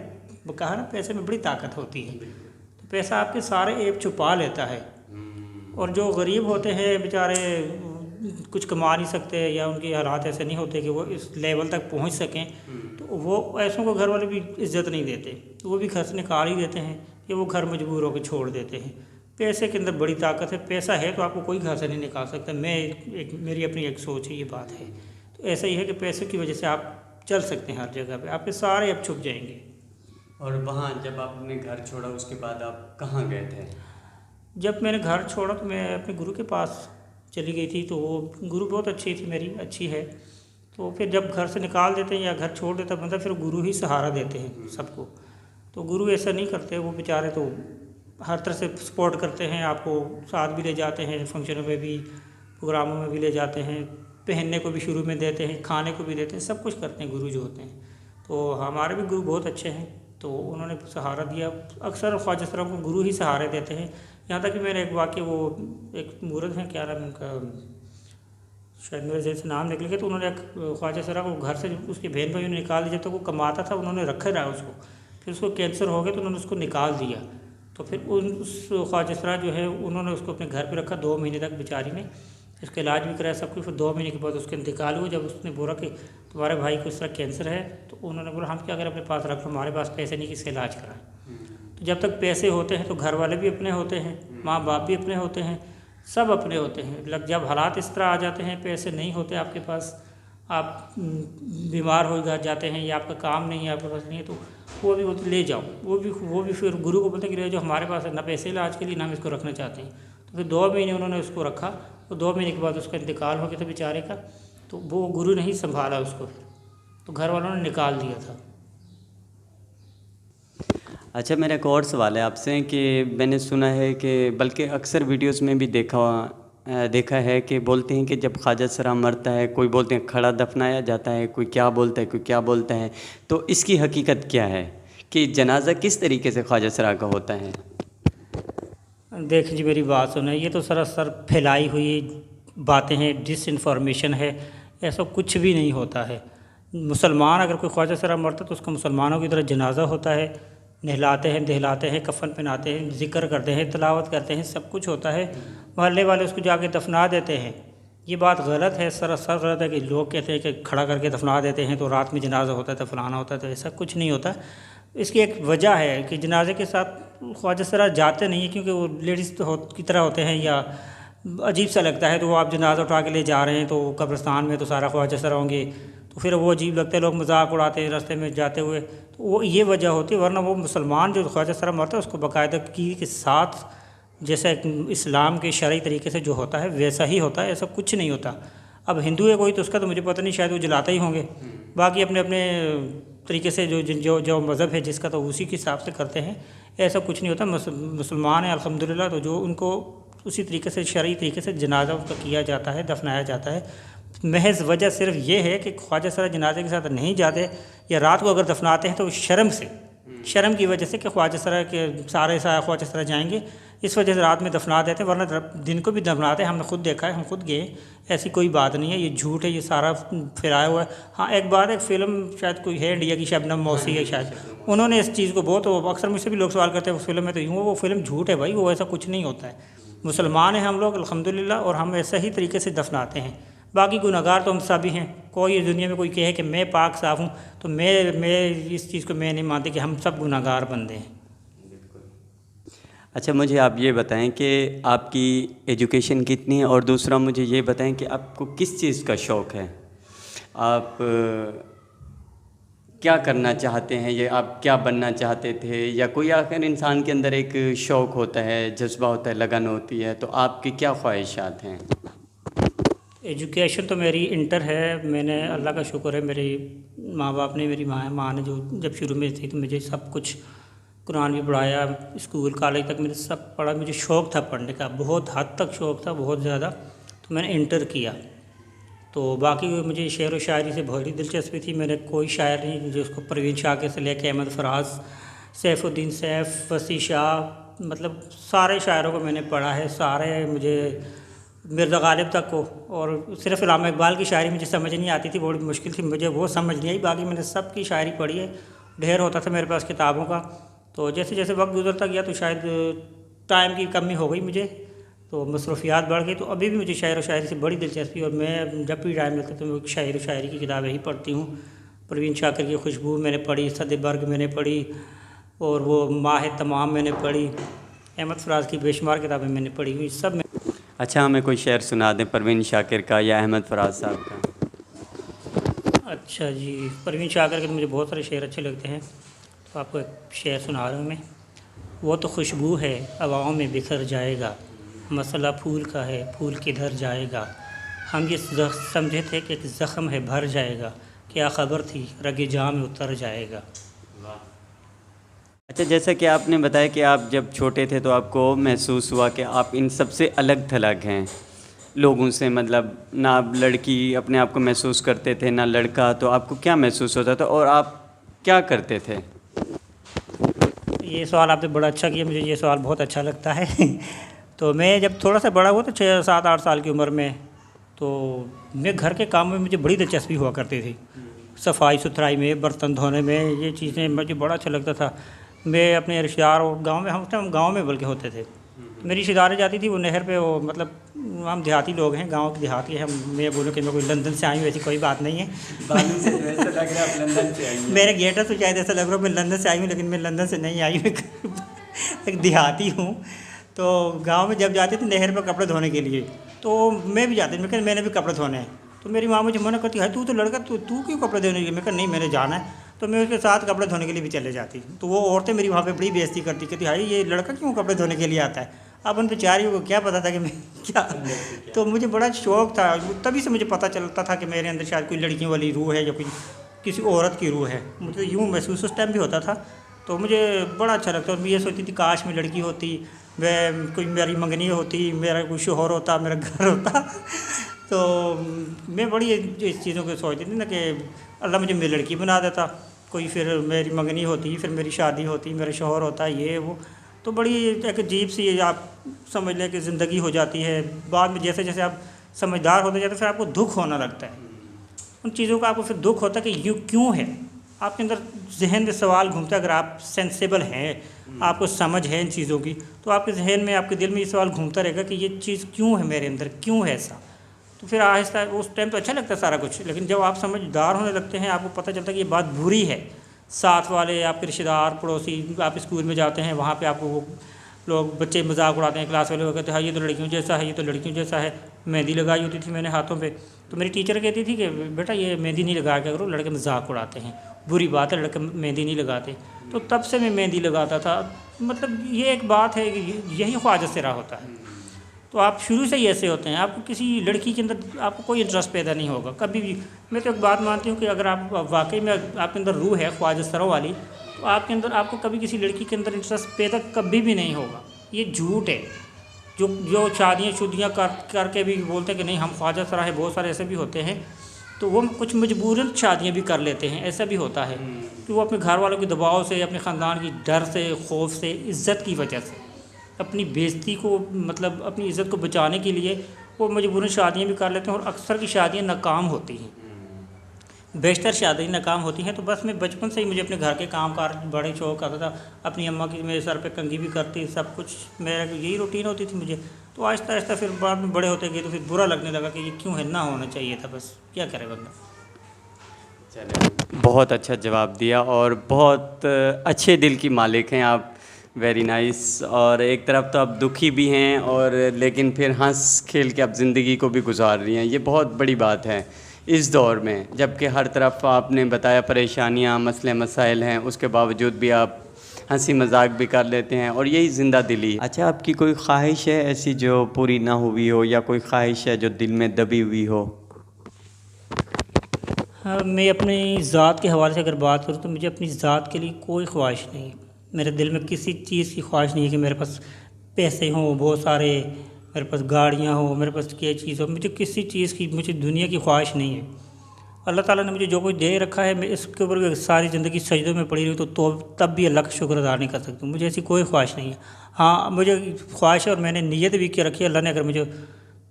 وہ کہا نا پیسے میں بڑی طاقت ہوتی ہے، تو پیسہ آپ کے سارے ایپ چھپا لیتا ہے۔ اور جو غریب ہوتے ہیں بیچارے، کچھ کما نہیں سکتے یا ان کے حالات ایسے نہیں ہوتے کہ وہ اس لیول تک پہنچ سکیں، تو وہ ایسوں کو گھر والے بھی عزت نہیں دیتے، وہ بھی گھر سے نکال ہی دیتے ہیں کہ وہ گھر مجبور ہو کے چھوڑ دیتے ہیں۔ پیسے کے اندر بڑی طاقت ہے، پیسہ ہے تو آپ کو کوئی گھر سے نہیں نکال سکتا۔ میری اپنی ایک سوچ ہے، یہ بات ہے، تو ایسا ہی ہے کہ پیسے کی وجہ سے آپ چل سکتے ہیں ہر جگہ پہ، آپ کے سارے اب چھپ جائیں گے۔ اور وہاں جب آپ نے گھر چھوڑا اس کے بعد آپ کہاں گئے تھے؟ جب میں نے گھر چھوڑا تو میں اپنے گرو کے پاس چلی گئی تھی، تو وہ گرو بہت اچھی تھی، میری اچھی ہے۔ تو پھر جب گھر سے نکال دیتے ہیں یا گھر چھوڑ دیتا بندہ، پھر گرو ہی سہارا دیتے ہیں سب کو۔ تو گرو ایسا نہیں کرتے، وہ بیچارے تو ہر طرح سے سپورٹ کرتے ہیں، آپ کو ساتھ بھی لے جاتے ہیں، فنکشنوں میں بھی، پروگراموں میں بھی لے جاتے ہیں، پہننے کو بھی شروع میں دیتے ہیں، کھانے کو بھی دیتے ہیں، سب کچھ کرتے ہیں گرو جو ہوتے ہیں۔ تو ہمارے بھی گرو بہت اچھے ہیں، تو انہوں نے سہارا دیا۔ اکثر خواجہ سروں کو گرو ہی سہارے دیتے ہیں، یہاں تک کہ میں نے ایک واقعہ، وہ ایک مورد ہیں، کیا نام ان کا، شاید میرے ذہن سے نام نکل گیا، تو انہوں نے ایک خواجہ سرا کو گھر سے اس کے بہن بھائیوں نے نکال دیا، جب تک وہ کماتا تھا انہوں نے رکھا رہا اس کو، پھر اس کو کینسر ہو گیا تو انہوں نے اس کو نکال دیا، تو پھر اس خواجہ سرا جو ہے انہوں نے اس کو اپنے گھر پہ رکھا 2 مہینے تک، بیچاری نے اس کا علاج بھی کرایا سب کچھ۔ پھر 2 مہینے کے بعد اس کا انتقال ہوا۔ جب اس نے بولا کہ تمہارے بھائی کو اس طرح کینسر ہے، تو انہوں نے بولا ہم کیا کریں، اپنے پاس رکھ لو، ہمارے پاس پیسے نہیں کہ اس کا علاج کرائیں۔ تو جب تک پیسے ہوتے ہیں تو گھر والے بھی اپنے ہوتے ہیں، ماں باپ بھی اپنے ہوتے ہیں، سب اپنے ہوتے ہیں۔ جب حالات اس طرح آ جاتے ہیں، پیسے نہیں ہوتے آپ کے پاس، آپ بیمار ہو جاتے ہیں یا آپ کا کام نہیں ہے، آپ کے پاس نہیں ہے، تو وہ بھی لے جاؤ، وہ بھی پھر گرو کو بولتے ہیں کہ لے جاؤ، ہمارے پاس نہ پیسے علاج کے لیے، نہ ہم اس کو رکھنا چاہتے ہیں۔ تو پھر 2 مہینے انہوں نے اس کو رکھا، تو 2 مہینے کے بعد اس کا انتقال ہو گیا تھا بیچارے کا، تو وہ گرو نے ہی سنبھالا اس کو، پھر تو گھر والوں نے نکال دیا تھا۔ اچھا، میرا ایک اور سوال ہے آپ سے کہ میں نے سنا ہے کہ بلکہ اکثر ویڈیوز میں بھی دیکھا ہے کہ بولتے ہیں کہ جب خواجہ سرا مرتا ہے، کوئی بولتے ہیں کھڑا دفنایا جاتا ہے، کوئی کیا بولتا ہے، کوئی کیا بولتا ہے، تو اس کی حقیقت کیا ہے کہ جنازہ کس طریقے سے خواجہ سرا کا ہوتا ہے؟ دیکھ جی میری بات سنیں، یہ تو سراسر پھیلائی ہوئی باتیں ہیں، ڈس انفارمیشن ہے، ایسا کچھ بھی نہیں ہوتا ہے۔ مسلمان اگر کوئی خواجہ سرا مرتا تو اس کا مسلمانوں کی طرح جنازہ ہوتا ہے، نہلاتے ہیں دہلاتے ہیں، کفن پہناتے ہیں، ذکر کرتے ہیں، تلاوت کرتے ہیں، سب کچھ ہوتا ہے، محلے والے اس کو جا کے دفنا دیتے ہیں۔ یہ بات غلط ہے، سراسر غلط ہے کہ لوگ کہتے ہیں کہ کھڑا کر کے دفنا دیتے ہیں تو رات میں جنازہ ہوتا ہے تو فلانا ہوتا ہے، تو ایسا کچھ نہیں ہوتا۔ اس کی ایک وجہ ہے کہ جنازے کے ساتھ خواجہ سرا جاتے نہیں ہیں، کیونکہ وہ لیڈیز کی طرح ہوتے ہیں، یا عجیب سا لگتا ہے، تو وہ آپ جنازہ اٹھا کے لے جا رہے ہیں تو قبرستان میں تو سارا خواجہ سرا ہوں گے، تو پھر وہ عجیب لگتے ہیں، لوگ مذاق اڑاتے ہیں راستے میں جاتے ہوئے، تو وہ یہ وجہ ہوتی ہے۔ ورنہ وہ مسلمان جو خواجہ سرا مرتا ہے اس کو باقاعدگی کے ساتھ جیسا اسلام کے شرعی طریقے سے جو ہوتا ہے ویسا ہی ہوتا ہے، ایسا کچھ نہیں ہوتا۔ اب ہندو ہے کوئی تو اس کا تو مجھے پتہ نہیں، شاید وہ جلاتے ہی ہوں گے، باقی اپنے اپنے طریقے سے جو مذہب ہے جس کا تو اسی کے حساب سے کرتے ہیں، ایسا کچھ نہیں ہوتا۔ مسلمان ہیں الحمدللہ، تو جو ان کو اسی طریقے سے شرعی طریقے سے جنازہ اس کا کیا جاتا ہے، دفنایا جاتا ہے۔ محض وجہ صرف یہ ہے کہ خواجہ سرا جنازے کے ساتھ نہیں جاتے، یا رات کو اگر دفناتے ہیں تو شرم کی وجہ سے کہ خواجہ سرا کے سارے خواجہ سرا جائیں گے، اس وجہ سے رات میں دفنا دیتے ہیں، ورنہ دن کو بھی دفناتے ہیں۔ ہم نے خود دیکھا ہے، ہم خود گئے، ایسی کوئی بات نہیں ہے، یہ جھوٹ ہے، یہ سارا پھیلایا ہوا ہے۔ ہاں ایک بات ہے، ایک فلم شاید کوئی ہے انڈیا کی، شبنم موسی ہے شاید، انہوں نے اس چیز کو بہت، اکثر مجھ سے بھی لوگ سوال کرتے ہیں اس فلم میں تو یوں، وہ فلم جھوٹ ہے بھائی، وہ ایسا کچھ نہیں ہوتا ہے۔ مسلمان ہیں ہم لوگ الحمدللہ، اور ہم ایسا ہی طریقے سے دفناتے ہیں۔ باقی گناہگار تو ہم سب ہی ہیں، کوئی اس دنیا میں کوئی کہے کہ میں پاک صاف ہوں تو میں اس چیز کو میں نہیں مانتی کہ ہم سب گناہگار بندے ہیں۔ اچھا، مجھے آپ یہ بتائیں کہ آپ کی ایجوکیشن کتنی ہے، اور دوسرا مجھے یہ بتائیں کہ آپ کو کس چیز کا شوق ہے، آپ کیا کرنا چاہتے ہیں، یا آپ کیا بننا چاہتے تھے، یا کوئی آخر انسان کے اندر ایک شوق ہوتا ہے، جذبہ ہوتا ہے، لگن ہوتی ہے، تو آپ کی کیا خواہشات ہیں؟ ایجوکیشن تو میری انٹر ہے، میں نے اللہ کا شکر ہے، میرے ماں باپ نے، میری ماں نے جو جب شروع میں تھی تو مجھے سب کچھ قرآن بھی پڑھایا، اسکول کالج تک میں نے سب پڑھا، مجھے شوق تھا پڑھنے کا، بہت حد تک شوق تھا، بہت زیادہ، تو میں نے انٹر کیا۔ تو باقی مجھے شعر و شاعری سے بہت ہی دلچسپی تھی، میں نے کوئی شاعر نہیں جو اس کو پروین شاکر سے لے کے احمد فراز، سیف الدین سیف، وسیع شاہ، مطلب سارے شاعروں کو میں نے پڑھا ہے، سارے مجھے مرزا غالب تک کو، اور صرف علامہ اقبال کی شاعری مجھے سمجھ نہیں آتی تھی، بڑی مشکل تھی مجھے وہ سمجھ نہیں آئی، باقی میں نے سب کی شاعری پڑھی ہے، ڈھیر ہوتا تھا میرے پاس کتابوں کا۔ تو جیسے جیسے وقت گزرتا گیا تو شاید ٹائم کی کمی ہو گئی مجھے، تو مصروفیات بڑھ گئی، تو ابھی بھی مجھے شاعر و شاعری سے بڑی دلچسپی، اور میں جب بھی ٹائم ملتا تو میں شاعر و شاعری کی کتابیں ہی پڑھتی ہوں۔ پروین شاکر کی خوشبو میں نے پڑھی، صد برگ میں نے پڑھی، اور وہ ماہ تمام میں نے پڑھی، احمد فراز کی بے شمار کتابیں میں نے پڑھی ہوئی، سب میں۔ اچھا، ہمیں کوئی شعر سنا دیں پروین شاکر کا یا احمد فراز صاحب کا۔ اچھا جی، پروین شاکر کے تو مجھے بہت سارے شعر اچھے لگتے ہیں، تو آپ کو ایک شعر سنا رہا ہوں میں۔ وہ تو خوشبو ہے ہواؤں میں بکھر جائے گا، مسئلہ پھول کا ہے پھول کدھر جائے گا، ہم یہ سمجھے تھے کہ ایک زخم ہے بھر جائے گا، کیا خبر تھی رگ جاں میں اتر جائے گا۔ اچھا، جیسا کہ آپ نے بتایا کہ آپ جب چھوٹے تھے تو آپ کو محسوس ہوا کہ آپ ان سب سے الگ تھلگ ہیں لوگوں سے، مطلب نہ آپ لڑکی اپنے آپ کو محسوس کرتے تھے نہ لڑکا، تو آپ کو کیا محسوس ہوتا تھا اور آپ کیا کرتے تھے؟ یہ سوال آپ نے بڑا اچھا کیا، مجھے یہ سوال بہت اچھا لگتا ہے۔ تو میں جب تھوڑا سا بڑا ہوا تو 6 7 8 سال کی عمر میں، تو میں گھر کے کام میں مجھے بڑی دلچسپی ہوا کرتی تھی، صفائی ستھرائی میں، برتن دھونے میں، یہ چیزیں مجھے بڑا اچھا لگتا تھا۔ میں اپنے رشتہ دار اور گاؤں میں، ہم گاؤں میں بلکہ ہوتے تھے، میری رشتہ داریں جاتی تھی وہ نہر پہ، وہ مطلب ہم دیہاتی لوگ ہیں، گاؤں کے دیہاتی ہیں ہم، میں بولوں کہ میں کوئی لندن سے آئی ہوں ایسی کوئی بات نہیں ہے۔ میرے گیٹر سے شاید ایسا لگ رہا ہے میں لندن سے آئی ہوں، لیکن میں لندن سے نہیں آئی ہوں، ایک دیہاتی ہوں۔ تو گاؤں میں جب جاتے تھے نہر پہ کپڑے دھونے کے لیے، تو میں بھی جاتی تھی، میں نے بھی کپڑے دھونے ہیں، تو میری ماں مجھے منع کرتی ہے، تو لڑکا تو کیوں کپڑے دھونے کے لیے؟ میں کہا نہیں میں نے جانا ہے، تو میں اس کے ساتھ کپڑے دھونے کے لیے بھی چلے جاتی، تو وہ عورتیں میری وہاں پہ بڑی بے عزتی کرتی، کہتی بھائی یہ لڑکا کیوں کپڑے دھونے کے لیے آتا ہے؟ اب ان بیچاریوں کو کیا پتہ تھا کہ میں کیا، تو مجھے بڑا شوق تھا، تبھی سے مجے پتہ چلتا تھا کہ میرے اندر شاید کوئی لڑکیوں والی روح ہے یا کوئی کسی عورت کی روح ہے، مجھے یوں محسوس اس ٹائم بھی ہوتا تھا، تو مجھے بڑا اچھا لگتا، اور میں یہ سوچتی تھی کاش میں لڑکی ہوتی، میں کوئی میری منگنی ہوتی، میرا کوئی شوہر ہوتا، میرا گھر ہوتا، تو میں بڑی اس چیزوں کو سوچتی تھی نا کہ اللہ مجھے میری لڑکی بنا دیتا، کوئی پھر میری منگنی ہوتی، پھر میری شادی ہوتی، میرا شوہر ہوتا، یہ وہ، تو بڑی ایک عجیب سی آپ سمجھ لیں کہ زندگی ہو جاتی ہے۔ بعد میں جیسے جیسے آپ سمجھدار ہوتے جاتے ہیں پھر آپ کو دکھ ہونا لگتا ہے، ان چیزوں کا آپ کو پھر دکھ ہوتا ہے کہ یوں کیوں ہے، آپ کے اندر ذہن میں سوال گھومتا ہے، اگر آپ سینسیبل ہیں، آپ کو سمجھ ہے ان چیزوں کی، تو آپ کے ذہن میں، آپ کے دل میں یہ سوال گھومتا رہے گا کہ یہ چیز کیوں ہے میرے اندر، کیوں ہے ایسا، تو پھر آہستہ اس ٹائم تو اچھا لگتا ہے سارا کچھ، لیکن جب آپ سمجھدار ہونے لگتے ہیں آپ کو پتہ چلتا ہے کہ یہ بات بری ہے، ساتھ والے آپ کے رشتہ دار پڑوسی، آپ اسکول میں جاتے ہیں وہاں پہ آپ کو وہ لوگ بچے مذاق اڑاتے ہیں، کلاس والے وہ کہتے ہیں ہاں یہ تو لڑکیوں جیسا ہے، یہ تو لڑکیوں جیسا ہے۔ مہندی لگائی ہوتی تھی میں نے ہاتھوں پہ، تو میری ٹیچر کہتی تھی کہ بیٹا یہ مہندی نہیں لگا کے کرو، لڑکے مذاق اڑاتے ہیں، بری بات ہے، لڑکے مہندی نہیں لگاتے۔ تو تب سے میں مہندی لگاتا تھا۔ مطلب یہ ایک بات ہے کہ یہی خواجہ سرا ہوتا ہے۔ تو آپ شروع سے ہی ایسے ہوتے ہیں، آپ کو کسی لڑکی کے اندر آپ کو کوئی انٹرسٹ پیدا نہیں ہوگا کبھی بھی۔ میں تو ایک بات مانتی ہوں کہ اگر آپ واقعی میں آپ کے اندر روح ہے خواجہ سرا والی، تو آپ کے اندر آپ کو کبھی کسی لڑکی کے اندر انٹرسٹ پیدا کبھی بھی نہیں ہوگا۔ یہ جھوٹ ہے۔ جو شادیاں کر کے بھی بولتے ہیں کہ نہیں ہم خواجہ سرا ہے، بہت سارے ایسے بھی ہوتے ہیں، تو وہ کچھ مجبوراً شادیاں بھی کر لیتے ہیں، ایسا بھی ہوتا ہے کہ وہ اپنے گھر والوں کے دباؤ سے، اپنے خاندان کی ڈر سے، خوف سے، عزت کی وجہ سے، اپنی بےزتی کو مطلب اپنی عزت کو بچانے کے لیے وہ مجبوراً شادیاں بھی کر لیتے ہیں، اور اکثر کی شادیاں ناکام ہوتی ہیں، بیشتر شادیاں ناکام ہوتی ہیں۔ تو بس میں بچپن سے ہی مجھے اپنے گھر کے کام کار بڑے شوق آتا تھا، اپنی اماں کی میرے سر پہ کنگھی بھی کرتی، سب کچھ میرا یہی روٹین ہوتی تھی مجھے۔ تو آہستہ آہستہ پھر بعد میں بڑے ہوتے گئے تو پھر برا لگنے لگا کہ یہ کیوں ہے، نہ ہونا چاہیے تھا، بس کیا کرے بندہ۔ چلے بہت اچھا جواب دیا، اور بہت اچھے دل کی مالک ہیں آپ، ویری نائس۔ اور ایک طرف تو آپ دکھی بھی ہیں، اور لیکن پھر ہنس کھیل کے آپ زندگی کو بھی گزار رہی ہیں، یہ بہت بڑی بات ہے اس دور میں، جب کہ ہر طرف آپ نے بتایا پریشانیاں، مسئلے مسائل ہیں، اس کے باوجود بھی آپ ہنسی مذاق بھی کر لیتے ہیں، اور یہی زندہ دلی۔ اچھا، آپ کی کوئی خواہش ہے ایسی جو پوری نہ ہوئی ہو، یا کوئی خواہش ہے جو دل میں دبی ہوئی ہو؟ میں اپنی ذات کے حوالے سے اگر بات کروں تو مجھے اپنی ذات کے لیے کوئی خواہش نہیں ہے۔ میرے دل میں کسی چیز کی خواہش نہیں ہے کہ میرے پاس پیسے ہوں بہت سارے، میرے پاس گاڑیاں ہوں، میرے پاس کیا چیز ہو، مجھے کسی چیز کی، مجھے دنیا کی خواہش نہیں ہے۔ اللہ تعالیٰ نے مجھے جو کچھ دے رکھا ہے، میں اس کے اوپر ساری زندگی سجدوں میں پڑی رہی تو تب بھی اللہ کا شکر ادا نہیں کر سکتا ہوں۔ مجھے ایسی کوئی خواہش نہیں ہے۔ ہاں مجھے خواہش ہے، اور میں نے نیت بھی کی رکھی ہے، اللہ نے اگر مجھے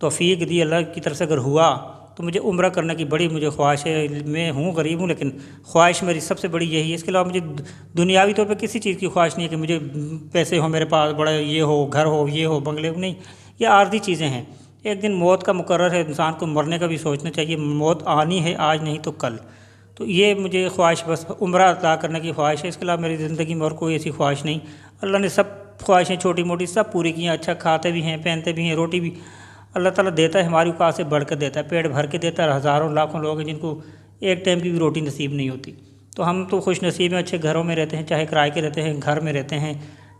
توفیق دی، اللہ کی طرف سے اگر ہوا تو مجھے عمرہ کرنے کی بڑی مجھے خواہش ہے۔ میں ہوں غریب ہوں، لیکن خواہش میری سب سے بڑی یہی ہے۔ اس کے علاوہ مجھے دنیاوی طور پہ کسی چیز کی خواہش نہیں ہے کہ مجھے پیسے ہوں میرے پاس، بڑا یہ ہو، گھر ہو، یہ ہو، بنگلے ہو، نہیں، یہ عارضی چیزیں ہیں۔ ایک دن موت کا مقرر ہے، انسان کو مرنے کا بھی سوچنا چاہیے، موت آنی ہے، آج نہیں تو کل۔ تو یہ مجھے خواہش بس عمرہ ادا کرنے کی خواہش ہے، اس کے علاوہ میری زندگی میں اور کوئی ایسی خواہش نہیں۔ اللہ نے سب خواہشیں چھوٹی موٹی سب پوری کی ہیں، اچھا کھاتے بھی ہیں، پہنتے بھی ہیں، روٹی بھی اللہ تعالیٰ دیتا ہے، ہماری اوقات سے بڑھ کر دیتا ہے، پیٹ بھر کے دیتا ہے۔ ہزاروں لاکھوں لوگ ہیں جن کو ایک ٹائم کی بھی روٹی نصیب نہیں ہوتی، تو ہم تو خوش نصیب ہیں، اچھے گھروں میں رہتے ہیں، چاہے کرائے کے رہتے ہیں، گھر میں رہتے ہیں،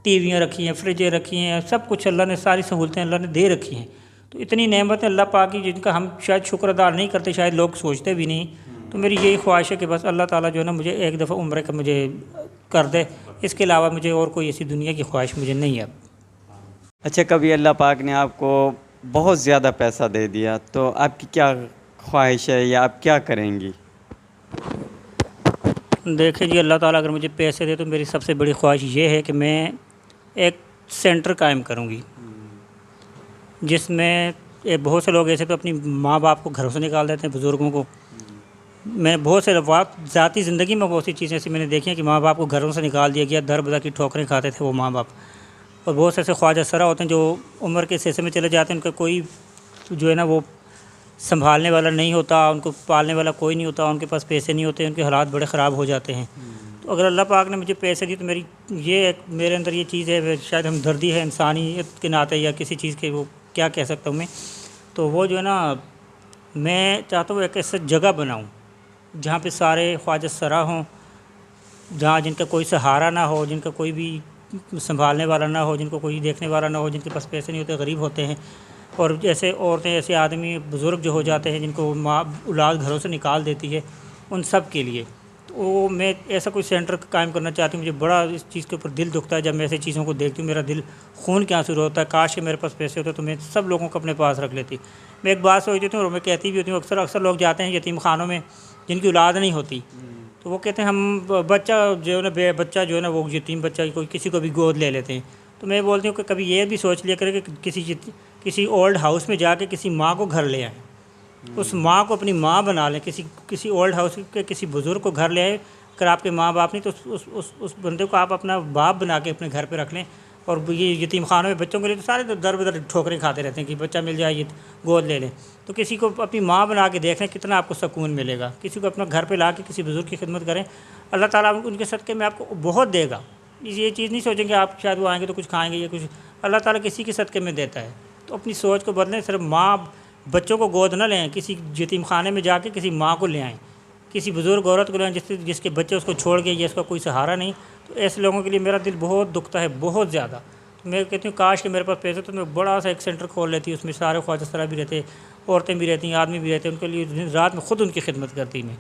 ٹی ویاں رکھی ہیں، فریجیں رکھی ہیں، سب کچھ اللہ نے، ساری سہولتیں اللہ نے دے رکھی ہیں۔ تو اتنی نعمتیں اللہ پاک کی جن کا ہم شاید شکر ادا نہیں کرتے، شاید لوگ سوچتے بھی نہیں۔ تو میری یہی خواہش ہے کہ بس اللہ تعالیٰ جو ہے نا مجھے ایک دفعہ عمرے کا مجھے کر دے، اس کے علاوہ مجھے اور کوئی ایسی دنیا کی خواہش مجھے نہیں ہے۔ اچھا، کبھی اللہ پاک نے آپ کو بہت زیادہ پیسہ دے دیا تو آپ کی کیا خواہش ہے، یا آپ کیا کریں گی؟ دیکھیں جی، اللہ تعالیٰ اگر مجھے پیسے دے تو میری سب سے بڑی خواہش یہ ہے کہ میں ایک سینٹر قائم کروں گی، جس میں بہت سے لوگ ایسے تو اپنی ماں باپ کو گھروں سے نکال دیتے ہیں، بزرگوں کو۔ میں بہت سے ذاتی زندگی میں بہت سی چیزیں ایسی میں نے دیکھی ہیں کہ ماں باپ کو گھروں سے نکال دیا گیا، در بدر کی ٹھوکریں کھاتے تھے وہ ماں باپ۔ اور بہت سے ایسے خواجہ سرا ہوتے ہیں جو عمر کے حصے میں چلے جاتے ہیں، ان کا کوئی جو ہے نا وہ سنبھالنے والا نہیں ہوتا، ان کو پالنے والا کوئی نہیں ہوتا، ان کے پاس پیسے نہیں ہوتے، ان کے حالات بڑے خراب ہو جاتے ہیں۔ تو اگر اللہ پاک نے مجھے پیسے دی تو میرے اندر یہ چیز ہے، شاید ہمدردی ہے انسانیت کے ناطے، یا کسی چیز کے وہ کیا کہہ سکتا ہوں میں، تو وہ جو ہے نا میں چاہتا ہوں ایک ایسا جگہ بناؤں جہاں پہ سارے خواجہ سرا ہوں، جہاں جن کا کوئی سہارا نہ ہو، جن کا کوئی بھی سنبھالنے والا نہ ہو، جن کو کوئی دیکھنے والا نہ ہو، جن کے پاس پیسے نہیں ہوتے، غریب ہوتے ہیں، اور جیسے عورتیں، ایسے آدمی بزرگ جو ہو جاتے ہیں جن کو ماں اولاد گھروں سے نکال دیتی ہے، ان سب کے لیے تو میں ایسا کوئی سینٹر قائم کرنا چاہتی ہوں۔ مجھے بڑا اس چیز کے اوپر دل دکھتا ہے جب میں ایسی چیزوں کو دیکھتی ہوں، میرا دل خون کے آنسو ہوتا ہے، کاش کہ میرے پاس پیسے ہوتے تو میں سب لوگوں کو اپنے پاس رکھ لیتی۔ میں ایک بات سوچتی ہوں اور میں کہتی بھی ہوتی ہوں، اکثر لوگ جاتے ہیں یتیم خانوں میں جن کی اولاد نہیں ہوتی، تو وہ کہتے ہیں ہم بچہ جو ہے نا بچہ جو ہے نا وہ یتیم بچہ کوئی کسی کو بھی گود لے لیتے ہیں۔ تو میں بولتی ہوں کہ کبھی یہ بھی سوچ لیا کرے کہ کسی اولڈ ہاؤس میں جا کے کسی ماں کو گھر لے آئیں، اس ماں کو اپنی ماں بنا لیں، کسی اولڈ ہاؤس کے کسی بزرگ کو گھر لے آئیں۔ اگر آپ کے ماں باپ نہیں تو اس بندے کو آپ اپنا باپ بنا کے اپنے گھر پہ رکھ لیں، اور یہ یتیم خانوں میں بچوں کے لیے تو سارے تو در بدر ٹھوکریں کھاتے رہتے ہیں کہ بچہ مل جائے یہ گود لے لیں. تو کسی کو اپنی ماں بنا کے دیکھیں کتنا آپ کو سکون ملے گا. کسی کو اپنا گھر پہ لا کے کسی بزرگ کی خدمت کریں, اللہ تعالیٰ ان کے صدقے میں آپ کو بہت دے گا. یہ چیز نہیں سوچیں کہ آپ شاید وہ آئیں گے تو کچھ کھائیں گے یا کچھ, اللہ تعالیٰ کسی کے صدقے میں دیتا ہے. تو اپنی سوچ کو بدلیں. صرف ماں بچوں کو گود نہ لیں, کسی یتیم خانے میں جا کے کسی ماں کو لے آئیں, کسی بزرگ عورت کو لے آئیں جس کے بچے اس کو چھوڑ گئے یا اس کا کوئی سہارا نہیں. تو ایسے لوگوں کے لیے میرا دل بہت دکھتا ہے, بہت زیادہ. تو میں کہتی ہوں کاش کہ میرے پاس پیسے تو میں بڑا سا ایک سینٹر کھول لیتی. اس میں سارے خواجہ سرا بھی رہتے, عورتیں بھی رہتی ہیں, آدمی بھی رہتے ہیں, ان کے لیے دن رات میں خود ان کی خدمت کرتی میں.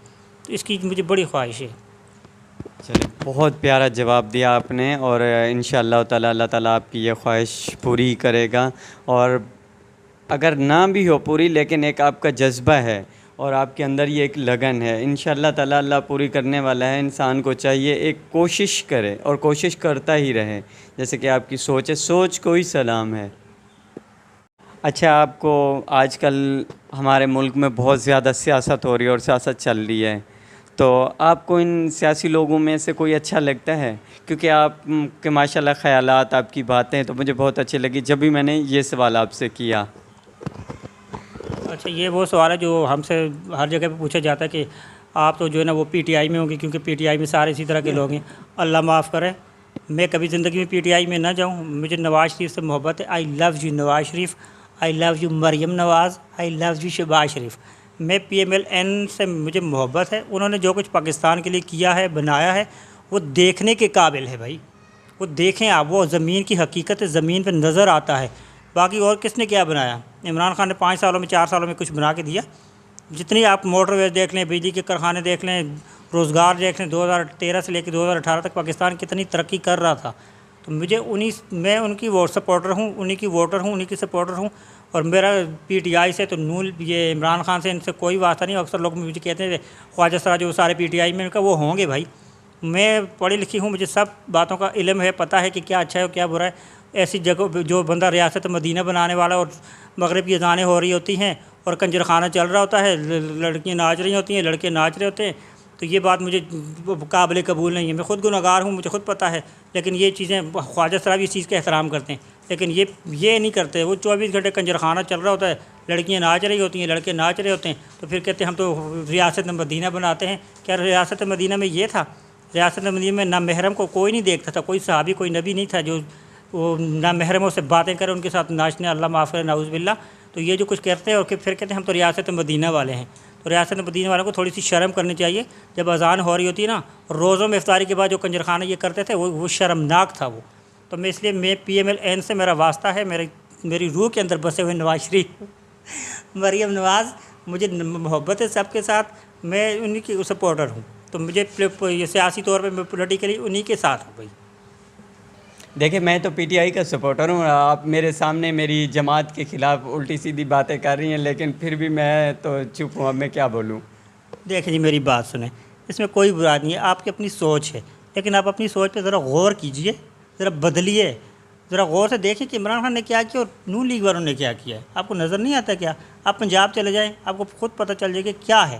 تو اس کی مجھے بڑی خواہش ہے. چلیں, بہت پیارا جواب دیا آپ نے, اور انشاءاللہ تعالیٰ اللہ تعالیٰ آپ کی یہ خواہش پوری کرے گا. اور اگر نہ بھی ہو پوری, لیکن ایک آپ کا جذبہ ہے اور آپ کے اندر یہ ایک لگن ہے, انشاءاللہ تعالیٰ اللہ پوری کرنے والا ہے. انسان کو چاہیے ایک کوشش کرے اور کوشش کرتا ہی رہے, جیسے کہ آپ کی سوچ ہے, سوچ کو ہی سلام ہے. اچھا, آپ کو آج کل ہمارے ملک میں بہت زیادہ سیاست ہو رہی ہے اور سیاست چل رہی ہے, تو آپ کو ان سیاسی لوگوں میں سے کوئی اچھا لگتا ہے؟ کیونکہ آپ کے ماشاءاللہ خیالات, آپ کی باتیں تو مجھے بہت اچھی لگی جب بھی میں نے یہ سوال آپ سے کیا. اچھا, یہ وہ سوال ہے جو ہم سے ہر جگہ پہ پوچھا جاتا ہے کہ آپ تو جو ہے نا وہ پی ٹی آئی میں ہوں گے, کیونکہ پی ٹی آئی میں سارے اسی طرح کے لوگ ہیں. اللہ معاف کرے, میں کبھی زندگی میں پی ٹی آئی میں نہ جاؤں. مجھے نواز شریف سے محبت ہے. I love you Nawaz Sharif, I love you Maryam Nawaz, I love you Shahbaz Sharif. میں پی ایم ایل این سے مجھے محبت ہے. انہوں نے جو کچھ پاکستان کے لیے کیا ہے, بنایا ہے, وہ دیکھنے کے قابل ہے بھائی. وہ دیکھیں آپ, وہ زمین کی حقیقت زمین پہ نظر آتا ہے. باقی اور کس نے کیا بنایا؟ عمران خان نے 5 سالوں میں 4 سالوں میں کچھ بنا کے دیا؟ جتنی آپ موٹر ویز دیکھ لیں, بجلی کے کارخانے دیکھ لیں, روزگار دیکھ لیں, 2013 سے لے کے 2018 تک پاکستان کتنی ترقی کر رہا تھا. تو میں ان کی سپورٹر ہوں, انہی کی ووٹر ہوں, انہی کی سپورٹر ہوں. اور میرا پی ٹی آئی سے تو یہ عمران خان سے ان سے کوئی واسطہ نہیں. اکثر لوگ مجھے کہتے ہیں خواجہ سرا جو سارے پی ٹی آئی میں, ان کا وہ ہوں گے بھائی. میں پڑھی لکھی ہوں, مجھے سب باتوں کا علم ہے, پتہ ہے کہ کیا اچھا ہے اور کیا برا ہے. ایسی جگہ جو بندہ ریاست مدینہ بنانے والا اور مغرب کی اذانیں ہو رہی ہوتی ہیں اور کنجر خانہ چل رہا ہوتا ہے, لڑکیاں ناچ رہی ہوتی ہیں, لڑکے ناچ رہے ہوتے ہیں, تو یہ بات مجھے قابل قبول نہیں ہے. میں خود گنہگار ہوں, مجھے خود پتہ ہے, لیکن یہ چیزیں خواجہ سرا بھی اس چیز کا احترام کرتے ہیں, لیکن یہ نہیں کرتے. وہ 24 گھنٹے کنجر خانہ چل رہا ہوتا ہے, لڑکیاں ناچ رہی ہوتی ہیں, لڑکے ناچ رہے ہوتے ہیں, تو پھر کہتے ہیں ہم تو ریاست مدینہ بناتے ہیں. کیا ریاست مدینہ میں یہ تھا؟ ریاست مدینہ میں نہ محرم کو کوئی نہیں دیکھتا تھا, کوئی صحابی کوئی نبی نہیں تھا جو وہ نہ محرموں سے باتیں کرے, ان کے ساتھ ناچنے, اللہ معاف کرے, نعوذ باللہ. تو یہ جو کچھ کرتے ہیں اور پھر کہتے ہیں ہم تو ریاست مدینہ والے ہیں. تو ریاست مدینہ والوں کو تھوڑی سی شرم کرنی چاہیے. جب اذان ہو رہی ہوتی ہے نا, روزوں میں افطاری کے بعد جو کنجر خانہ یہ کرتے تھے, وہ شرمناک تھا وہ. تو میں اس لیے میں پی ایم ایل این سے میرا واسطہ ہے, میری روح کے اندر بسے ہوئے نواز شریف, مریم نواز, مجھے محبت ہے سب کے ساتھ. میں انہی کی سپورٹر ہوں. تو مجھے سیاسی طور پہ میں پولیٹیکلی انہی کے ساتھ ہوں بھائی. دیکھیں, میں تو پی ٹی آئی کا سپورٹر ہوں. آپ میرے سامنے میری جماعت کے خلاف الٹی سیدھی باتیں کر رہی ہیں, لیکن پھر بھی میں تو چپ ہوں. اب میں کیا بولوں؟ دیکھیں جی, میری بات سنیں, اس میں کوئی برا نہیں ہے. آپ کی اپنی سوچ ہے, لیکن آپ اپنی سوچ پہ ذرا غور کیجئے, ذرا بدلیے, ذرا غور سے دیکھیں کہ عمران خان نے کیا کیا اور نون لیگ والوں نے کیا کیا ہے. آپ کو نظر نہیں آتا کیا؟ آپ پنجاب چلے جائیں, آپ کو خود پتہ چل جائے کہ کیا ہے.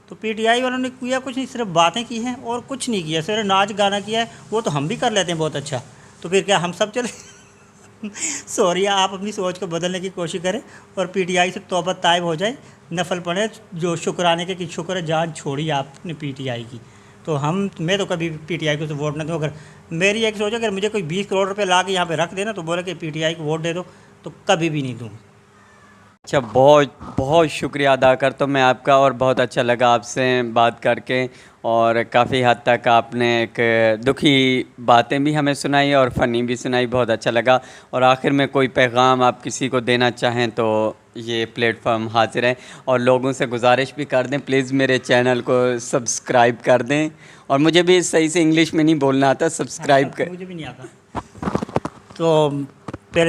تو پی ٹی آئی والوں نے کیا کچھ نہیں, صرف باتیں کی ہیں اور کچھ نہیں کیا. صرف ناچ گانا کیا ہے, وہ تو ہم بھی کر لیتے ہیں بہت اچھا. تو پھر کیا ہم سب چلے؟ سوری, آپ اپنی سوچ کو بدلنے کی کوشش کریں اور پی ٹی آئی سے توبہ طائب ہو جائیں, نفل پڑھیں, جو شکرانے کے کہ شکر ہے جان چھوڑی آپ نے پی ٹی آئی کی. تو میں تو کبھی پی ٹی آئی کو ووٹ نہ دوں. اگر میری ایک سوچ ہے, اگر مجھے کوئی 20 کروڑ روپے لا کے یہاں پہ رکھ دینا تو بولے کہ پی ٹی آئی کو ووٹ دے دو, تو کبھی بھی نہیں دوں. اچھا, بہت بہت شکریہ ادا کرتا ہوں میں آپ کا, اور بہت اچھا لگا آپ سے بات کر کے, اور کافی حد تک آپ نے ایک دکھی باتیں بھی ہمیں سنائی اور فنی بھی سنائی. بہت اچھا لگا. اور آخر میں کوئی پیغام آپ کسی کو دینا چاہیں تو یہ پلیٹ فارم حاضر ہے. اور لوگوں سے گزارش بھی کر دیں, پلیز میرے چینل کو سبسکرائب کر دیں. اور مجھے بھی صحیح سے انگلش میں نہیں بولنا آتا, سبسکرائب کر. مجھے بھی نہیں آتا. تو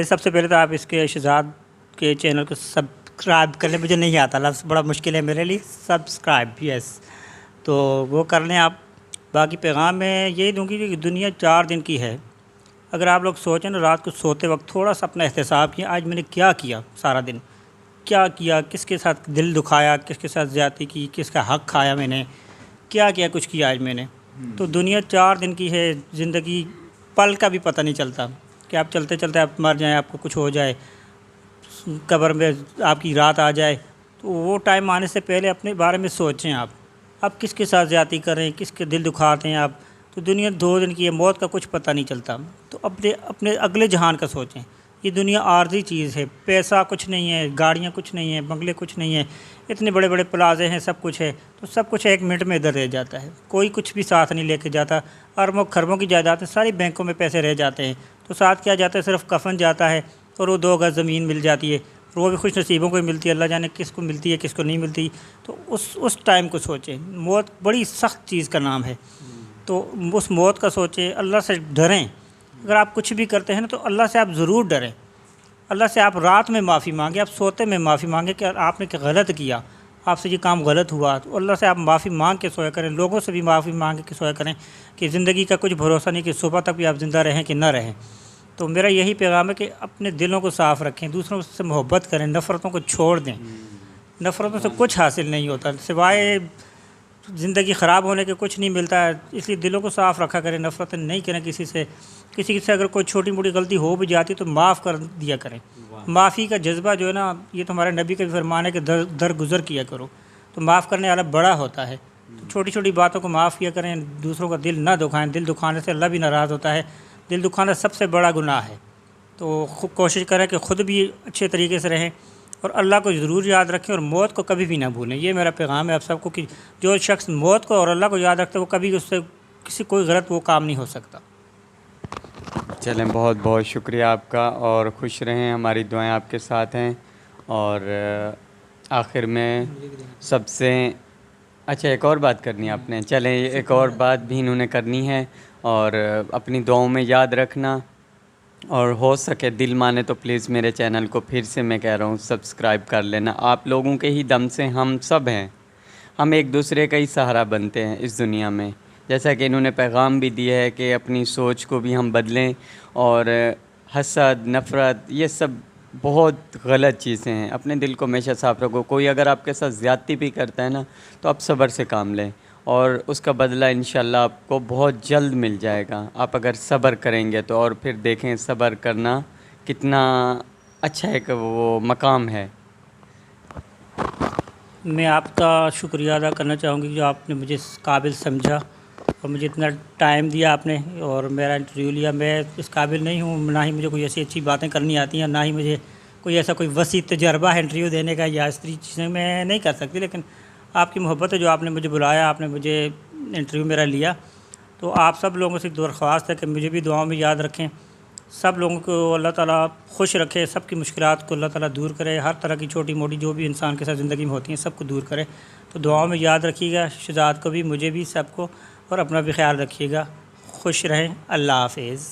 سب سے پہلے تو آپ اس کے شہزاد کے چینل کو سبسکرائب کر لیں. مجھے نہیں آتا لفظ, بڑا مشکل ہے میرے لیے, سبسکرائب, یس, تو وہ کر لیں آپ. باقی پیغام میں یہی دوں گی کہ دنیا 4 دن کی ہے. اگر آپ لوگ سوچیں نا, رات کو سوتے وقت تھوڑا سا اپنا احتساب کیا, آج میں نے کیا کیا سارا دن, کیا کیا, کس کے ساتھ دل دکھایا, کس کے ساتھ زیادتی کی, کس کا حق کھایا میں نے, کیا کچھ کیا آج میں نے. تو دنیا 4 دن کی ہے, زندگی پل کا بھی پتہ نہیں چلتا کہ آپ چلتے چلتے آپ مر جائیں، آپ کو کچھ ہو جائے، قبر میں آپ کی رات آ جائے، تو وہ ٹائم آنے سے پہلے اپنے بارے میں سوچیں آپ کس کے ساتھ زیادتی کریں، کس کے دل دکھاتے ہیں آپ. تو دنیا 2 دن کی ہے، موت کا کچھ پتہ نہیں چلتا. تو اپنے اگلے جہان کا سوچیں. یہ دنیا عارضی چیز ہے، پیسہ کچھ نہیں ہے، گاڑیاں کچھ نہیں ہیں، بنگلے کچھ نہیں ہیں، اتنے بڑے بڑے پلازے ہیں، سب کچھ ہے، تو سب کچھ 1 منٹ میں ادھر رہ جاتا ہے. کوئی کچھ بھی ساتھ نہیں لے کے جاتا. اربوں خربوں کی جائیدادیں ساری بینکوں میں پیسے رہ جاتے ہیں، تو ساتھ کیا جاتا ہے؟ صرف کفن جاتا ہے اور وہ 2 گز زمین مل جاتی ہے. وہ بھی خوش نصیبوں کو ہی ملتی ہے، اللہ جانے کس کو ملتی ہے کس کو نہیں ملتی. تو اس ٹائم کو سوچیں. موت بڑی سخت چیز کا نام ہے، تو اس موت کا سوچیں. اللہ سے ڈریں. اگر آپ کچھ بھی کرتے ہیں نا تو اللہ سے آپ ضرور ڈریں. اللہ سے آپ رات میں معافی مانگیں، آپ سوتے میں معافی مانگیں کہ آپ نے غلط کیا، آپ سے یہ کام غلط ہوا. تو اللہ سے آپ معافی مانگ کے سویا کریں. لوگوں سے بھی معافی مانگ کے سویا کریں کہ زندگی کا کچھ بھروسہ نہیں کہ صبح تک بھی آپ زندہ رہیں کہ نہ رہیں. تو میرا یہی پیغام ہے کہ اپنے دلوں کو صاف رکھیں، دوسروں سے محبت کریں، نفرتوں کو چھوڑ دیں. نفرتوں سے کچھ حاصل نہیں ہوتا سوائے زندگی خراب ہونے کے، کچھ نہیں ملتا ہے. اس لیے دلوں کو صاف رکھا کریں، نفرتیں نہیں کریں کسی سے. کسی سے اگر کوئی چھوٹی موٹی غلطی ہو بھی جاتی تو معاف کر دیا کریں. معافی کا جذبہ جو ہے نا، یہ تو ہمارے نبی کا بھی فرمان ہے کہ درگزر کیا کرو. تو معاف کرنے والا بڑا ہوتا ہے. تو چھوٹی چھوٹی باتوں کو معاف کیا کریں، دوسروں کا دل نہ دکھائیں. دل دکھانے سے اللہ بھی ناراض ہوتا ہے. دل دکھانا سب سے بڑا گناہ ہے. تو کوشش کریں کہ خود بھی اچھے طریقے سے رہیں اور اللہ کو ضرور یاد رکھیں، اور موت کو کبھی بھی نہ بھولیں. یہ میرا پیغام ہے آپ سب کو کہ جو شخص موت کو اور اللہ کو یاد رکھتے وہ کبھی اس سے کسی کوئی غلط وہ کام نہیں ہو سکتا. چلیں، بہت بہت شکریہ آپ کا، اور خوش رہیں. ہماری دعائیں آپ کے ساتھ ہیں. اور آخر میں سب سے اچھا ایک اور بات کرنی ہے آپ نے. چلیں، ایک اور بات بھی انہوں نے کرنی ہے، اور اپنی دعاؤں میں یاد رکھنا، اور ہو سکے دل مانے تو پلیز میرے چینل کو پھر سے میں کہہ رہا ہوں سبسکرائب کر لینا. آپ لوگوں کے ہی دم سے ہم سب ہیں، ہم ایک دوسرے کا ہی سہارا بنتے ہیں اس دنیا میں. جیسا کہ انہوں نے پیغام بھی دیا ہے کہ اپنی سوچ کو بھی ہم بدلیں، اور حسد، نفرت، یہ سب بہت غلط چیزیں ہیں. اپنے دل کو ہمیشہ صاف رکھو. کوئی اگر آپ کے ساتھ زیادتی بھی کرتا ہے نا تو آپ صبر سے کام لیں، اور اس کا بدلہ انشاءاللہ آپ کو بہت جلد مل جائے گا. آپ اگر صبر کریں گے تو، اور پھر دیکھیں صبر کرنا کتنا اچھا ایک وہ مقام ہے. میں آپ کا شکریہ ادا کرنا چاہوں گی جو آپ نے مجھے اس قابل سمجھا اور مجھے اتنا ٹائم دیا آپ نے اور میرا انٹرویو لیا. میں اس قابل نہیں ہوں، نہ ہی مجھے کوئی ایسی اچھی باتیں کرنی آتی ہیں، نہ ہی مجھے کوئی ایسا کوئی وسیع تجربہ ہے انٹرویو دینے کا، یا اس طرح چیزیں میں نہیں کر سکتی. لیکن آپ کی محبت ہے جو آپ نے مجھے بلایا، آپ نے مجھے انٹرویو میرا لیا. تو آپ سب لوگوں سے درخواست ہے کہ مجھے بھی دعاؤں میں یاد رکھیں. سب لوگوں کو اللہ تعالیٰ خوش رکھے، سب کی مشکلات کو اللہ تعالیٰ دور کرے. ہر طرح کی چھوٹی موٹی جو بھی انسان کے ساتھ زندگی میں ہوتی ہیں سب کو دور کرے. تو دعاؤں میں یاد رکھیے گا، شہزاد کو بھی، مجھے بھی، سب کو. اور اپنا بھی خیال رکھیے گا. خوش رہیں. اللہ حافظ.